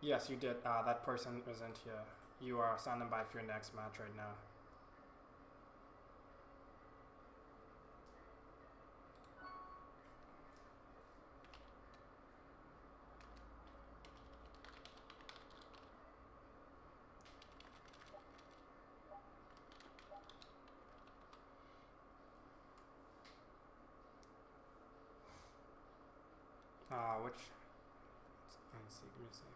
Yes, you did. That person isn't here. You are standing by for your next match right now. Which? Let's see. Give me a second.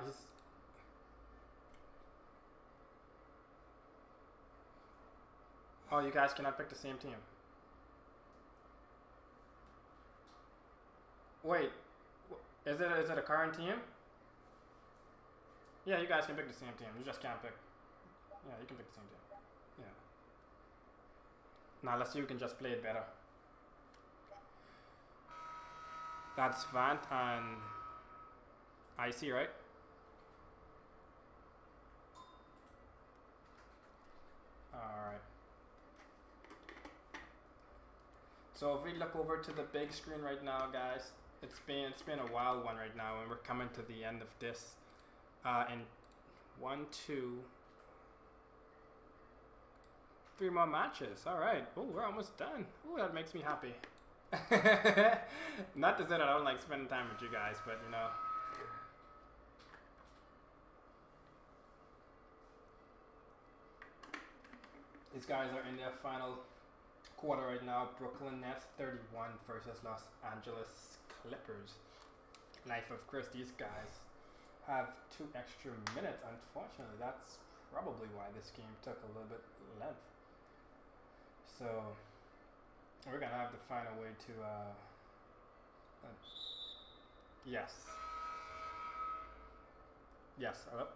He's. Oh, you guys cannot pick the same team. Wait, is it a current team? Yeah, you guys can pick the same team. You just can't pick. Yeah, you can pick the same team. Yeah. Now let's see who can just play it better. That's Vant and Icy, right? Alright. So if we look over to the big screen right now, guys, it's been a wild one right now, and we're coming to the end of this. In 1, 2, 3 more matches. All right. Oh, we're almost done. Oh, that makes me happy. Not to say that I don't like spending time with you guys, but you know. These guys are in their final quarter right now. Brooklyn Nets 31 versus Los Angeles Clippers. Life of Chris, these guys have 2 extra minutes. Unfortunately, that's probably why this game took a little bit length. So we're gonna have to find a way to yes, hello.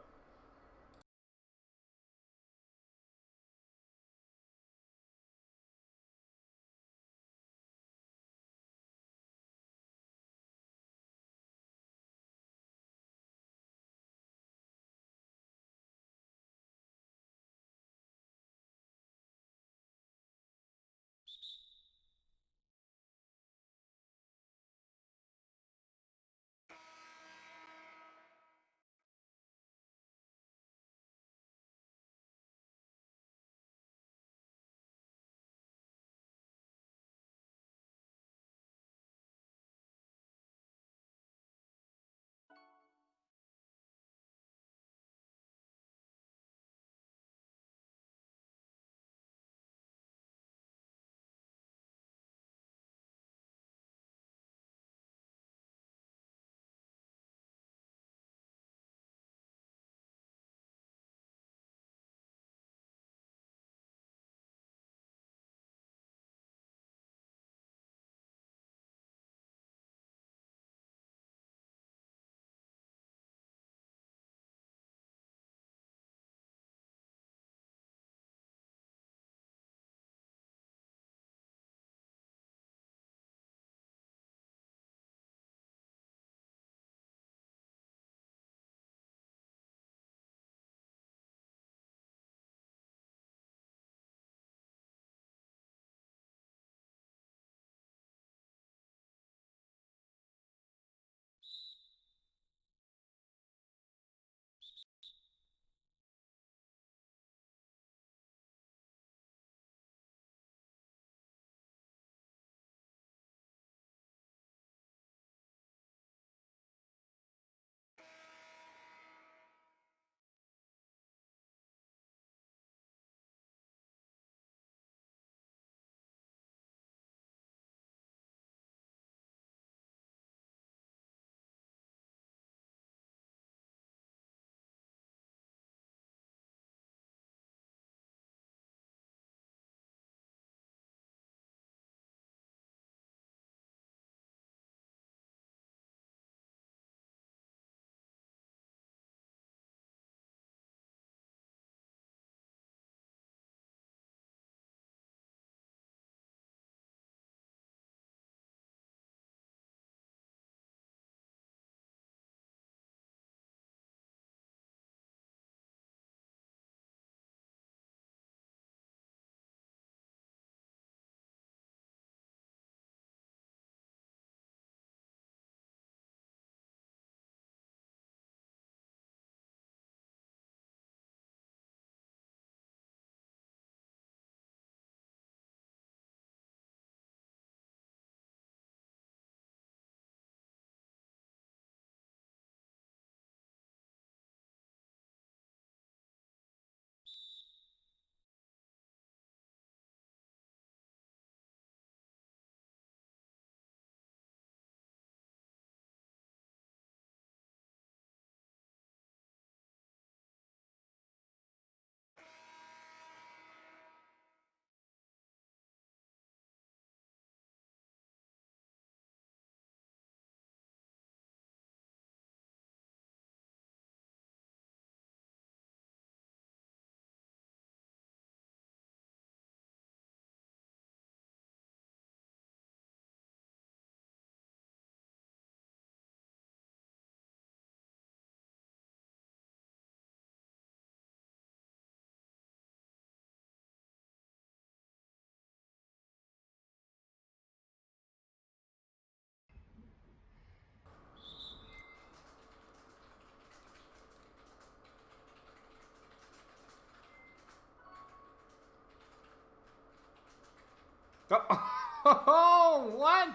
Oh, what?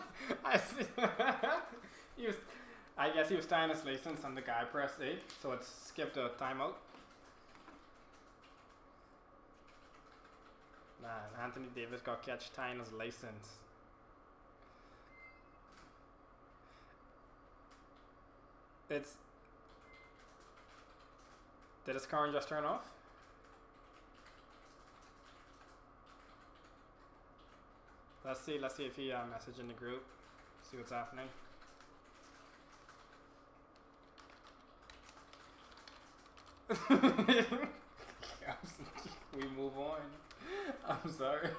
I see. He was, I guess he was tying his license and the guy pressed A, so it skipped a timeout. Man, Anthony Davis got catch tying his license. It's. Did his car just turn off? Let's see if he messaged in the group. See what's happening. We move on. I'm sorry.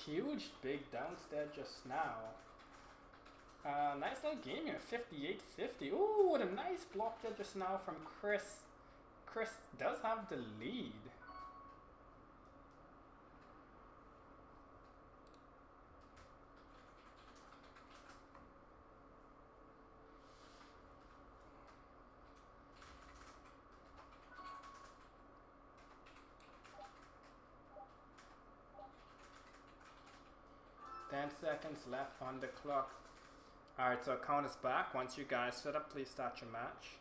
Huge big downstairs just now. Nice little game here, 58-50. Ooh, what a nice block there just now from Chris. Chris does have the lead. Seconds left on the clock. Alright, so count is back. Once you guys set up, please start your match.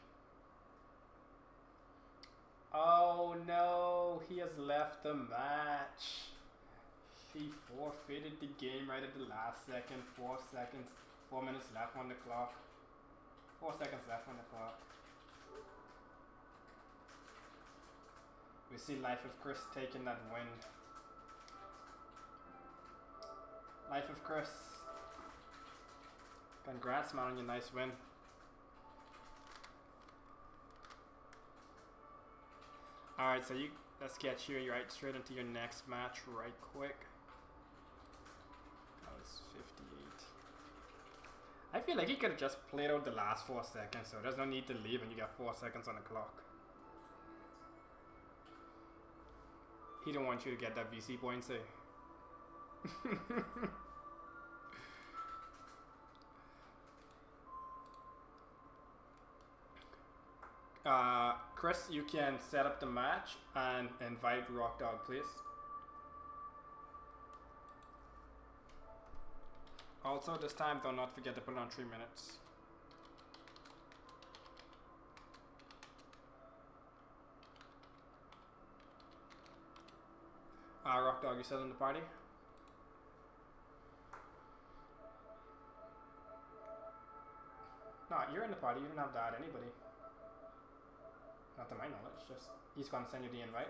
Oh no, he has left the match. He forfeited the game right at the last second. 4 seconds, 4 minutes left on the clock. 4 seconds left on the clock. We see Life of Chris taking that win. Life of Chris. Congrats, man, on your nice win. Alright, so let's get you right straight into your next match right quick. That was 58. I feel like he could have just played out the last 4 seconds, so there's no need to leave and you got 4 seconds on the clock. He don't want you to get that VC points, eh? Chris, you can set up the match and invite Rock Dog, please. Also, this time, do not forget to put on 3 minutes. Rock Dog, you set in the party? No, you're in the party. You don't have to add anybody. Not to my knowledge. Just he's gonna send you the invite.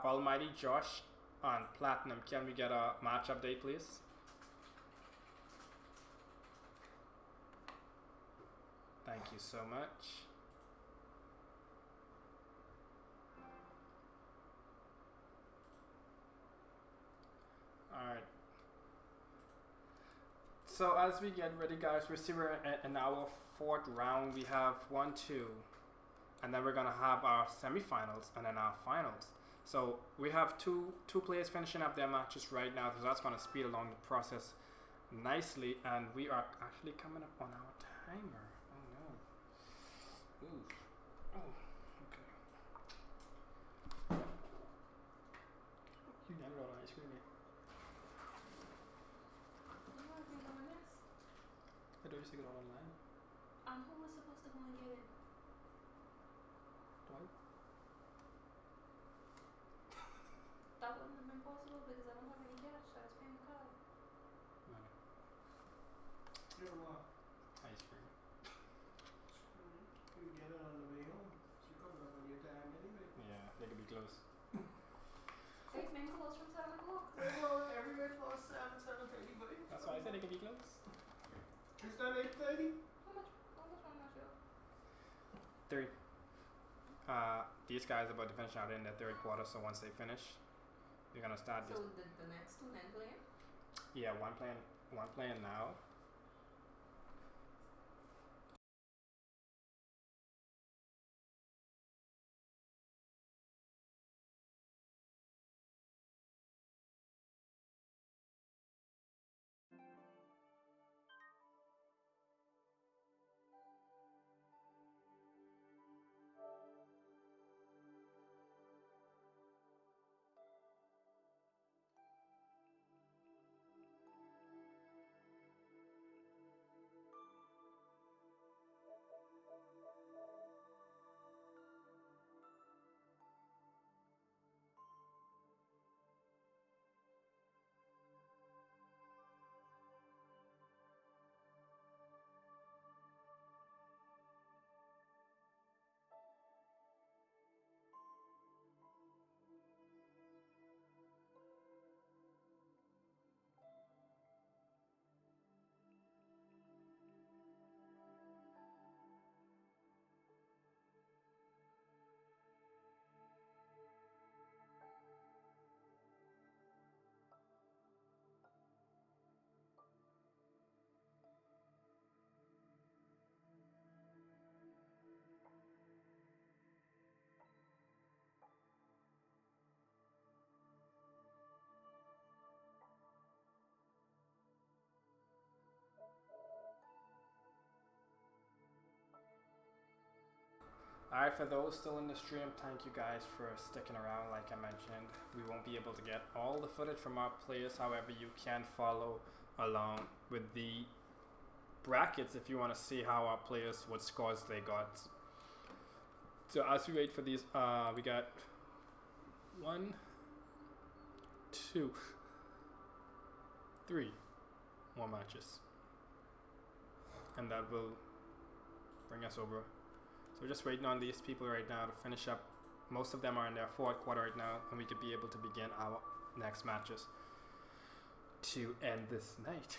Almighty Josh on Platinum. Can we get a match update, please? Thank you so much. Alright. So as we get ready, guys, we're in our 4th round. We have 1, 2, and then we're gonna have our semifinals and then our finals. So we have two players finishing up their matches right now, so that's gonna speed along the process nicely. And we are actually coming up on our timer. Ooh. Oh, okay. You never got an ice cream yet. You want to go on this? I thought you used to get it online. Who was supposed to go and get it? Dwight? That wouldn't have been possible because I don't have any cash. I was paying the card. No. You're what? Ice cream. You get it on the way home. She comes up on your time anyway. Yeah, they could be close. Hey, man, close from 7 o'clock. Well, Three. These guys are about to finish out in the third quarter, so once they finish, you're gonna start So this. the next two men playing? Yeah, one playing now. Alright, for those still in the stream, thank you guys for sticking around. Like I mentioned, we won't be able to get all the footage from our players. However, you can follow along with the brackets if you want to see how our players, what scores they got. So as we wait for these, we got 1, 2, 3 more matches. And that will bring us over. So we're just waiting on these people right now to finish up. Most of them are in their fourth quarter right now, and we could be able to begin our next matches to end this night.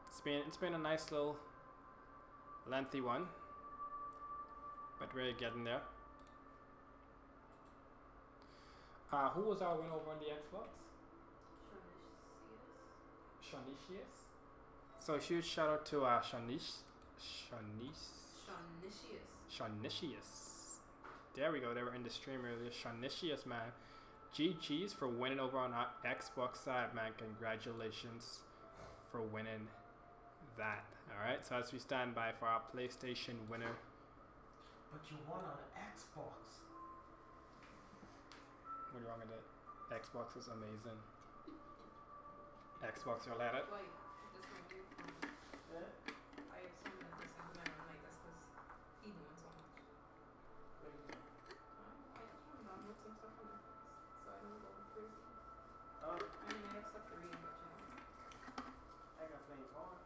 It's been a nice little lengthy one, but we're getting there. Who was our win over on the Xbox? Shawnicius. So a huge shout out to Shawnicius. There we go. They were in the stream earlier. Shawnicius, man. GG's for winning over on our Xbox side, man. Congratulations for winning that. Alright, so as we stand by for our PlayStation winner. But you won on Xbox. What's wrong with it? Xbox is amazing. Xbox, you'll let it? Like, this might be. Yeah? I assume that this is never like this because he doing so much. I just want to download some stuff on Netflix so I don't go crazy. Oh, I mean, I have stuff to read, but you know. I got playing porn.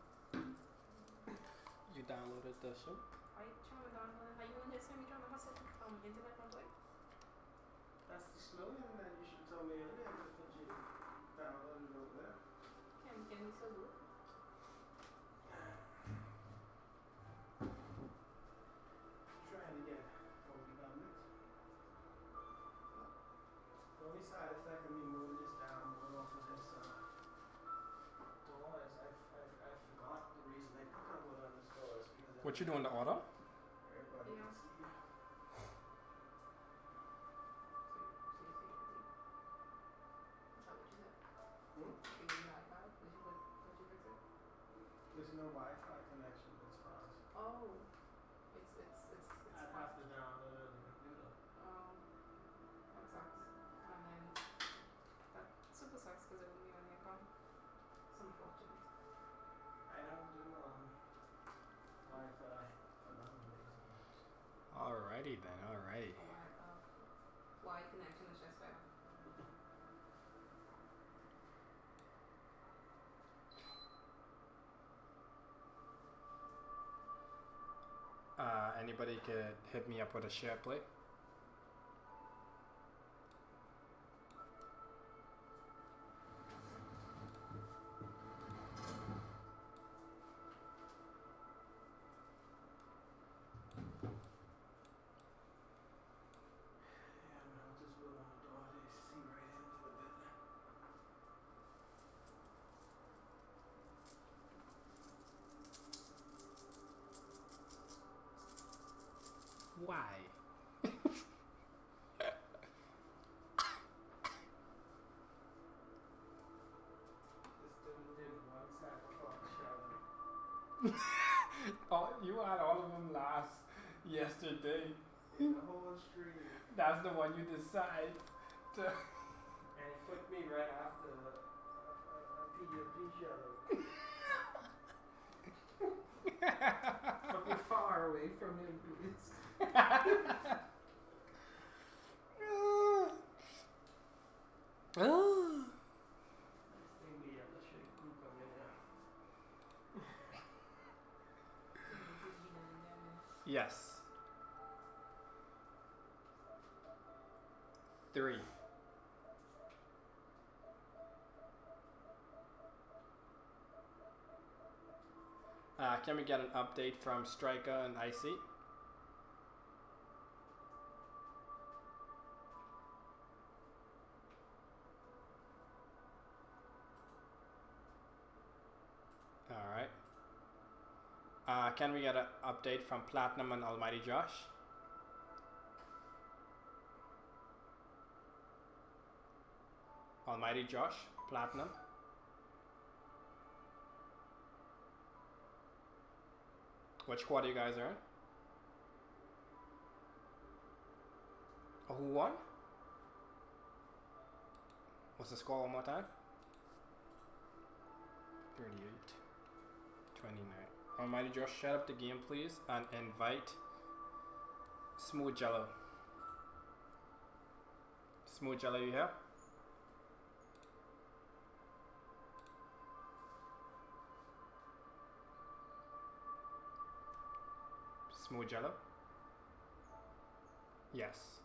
You downloaded the show? I trying to download. Are you in this time? You trying to hustle internet from like? That's the slogan that you should tell me earlier. I thought you downloaded it over there. Can we still do it? Trying to get from the government. The only side effect of me moving this down, moving off of this door is I forgot the reason they put that wood on this door is because What you doing, the auto? everybody Yeah. can see. There's no Wi-Fi connection, it's fine. Oh, it's I'd have to download it on the computer. that sucks. And then that super sucks because it won't be on the account. It's unfortunate. I don't do Wi-Fi for nothing reason. Alrighty then, alrighty. Why connection is just better. Anybody could hit me up with a share play? Why? This dude did one sacrifice shower. Oh, you had all of them last yesterday. In the whole stream. That's the one you decide to. And he put me right after a PUP shadow. Put me far away from him, please. Next thing we have to shake who come in here. Yes. 3. Can we get an update from Striker and Icy? Alright. Can we get an update from Platinum and Almighty Josh? Almighty Josh, Platinum. Which squad you guys are in? Oh, who won? What's the score one more time? 38. 29. Almighty Josh, shut up the game please and invite Smooth Jello. Smooth Jello, you here? Smooth Jello? Yes.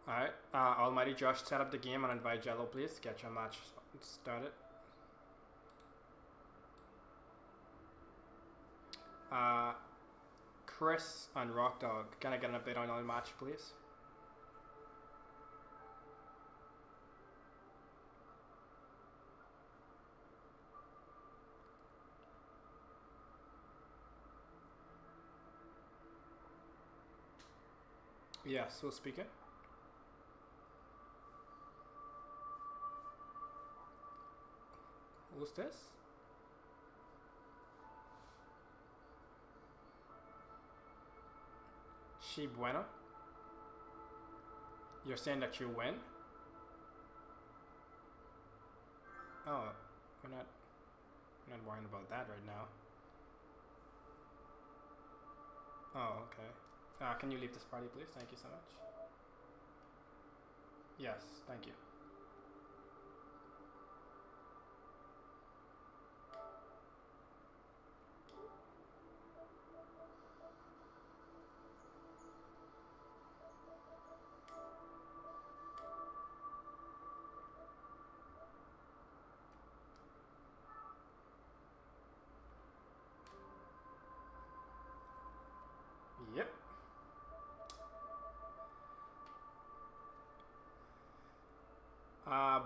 Alright, Almighty Josh, set up the game and invite Jello please. Get your match started. Chris and Rock Dog, can I get an update on your match please? Yes, who's speaking? Who's this? She Buena? You're saying that you win? Oh, we're not worrying about that right now. Oh, okay. Can you leave this party, please? Thank you so much. Yes, thank you. Yep.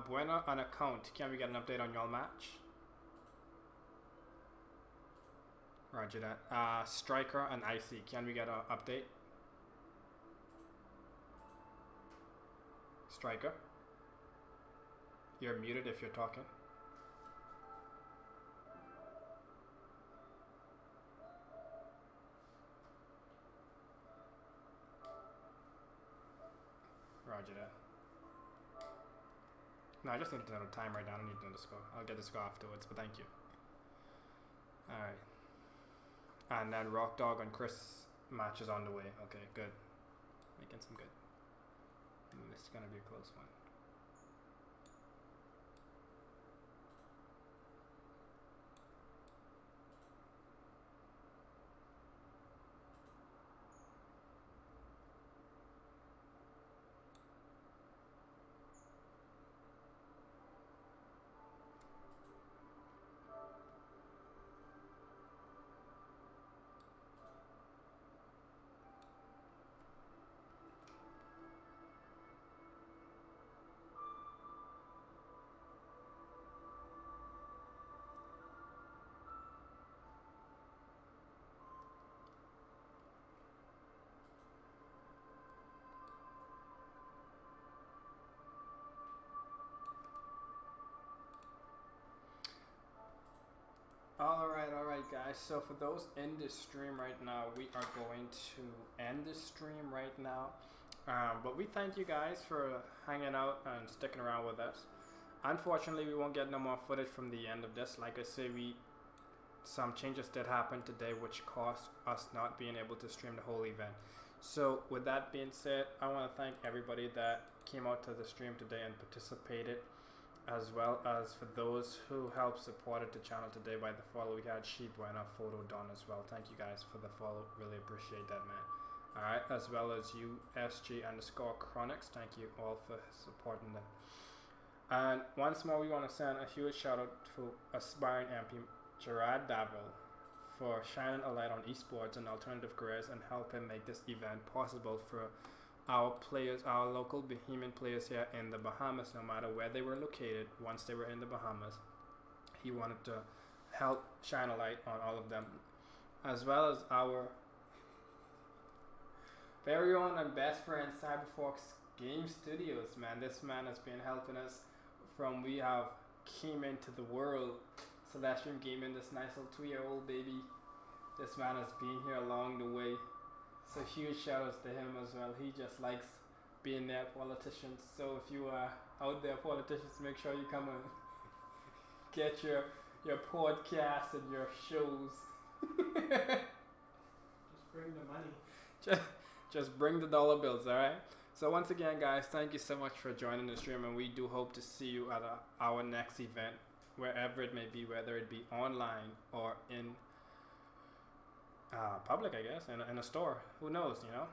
Buena on account. Can we get an update on your match? Roger that. Striker and Icy. Can we get an update? Striker? You're muted if you're talking. Roger that. No, I just need to know the time right now. I don't need to know the score. I'll get the score afterwards, but thank you. Alright. And then Rock Dog and Chris match is on the way. Okay, good. Making some good. This is gonna be a close one. Alright, guys. So for those in the stream right now, we are going to end the stream right now. But we thank you guys for hanging out and sticking around with us. Unfortunately, we won't get no more footage from the end of this. Like I say, some changes did happen today, which caused us not being able to stream the whole event. So with that being said, I want to thank everybody that came out to the stream today and participated, as well as for those who helped supported the channel today by the follow. We had Sheep and a photo done as well. Thank you guys for the follow. Really appreciate that, man. Alright, as well as you, SG_Chronics. Thank you all for supporting them. And once more, we want to send a huge shout out to aspiring MP Gerard Davil for shining a light on esports and alternative careers and helping make this event possible for our players, our local Bahamian players here in the Bahamas, no matter where they were located. Once they were in the Bahamas, he wanted to help shine a light on all of them, as well as our very own and best friend Cyberfox Game Studios. Man, this man has been helping us from we have came into the world. Celestium Gaming, this nice little 2-year-old baby. This man has been here along the way. So huge shout outs to him as well. He just likes being there, politicians. So if you are out there, politicians, make sure you come and get your podcast and your shows. Just bring the money. Just bring the dollar bills, alright? So once again, guys, thank you so much for joining the stream, and we do hope to see you at our next event, wherever it may be, whether it be online or in public, I guess, in a store. Who knows, you know?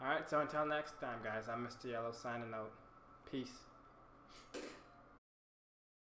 Alright, so until next time, guys, I'm Mr. Yellow signing out. Peace.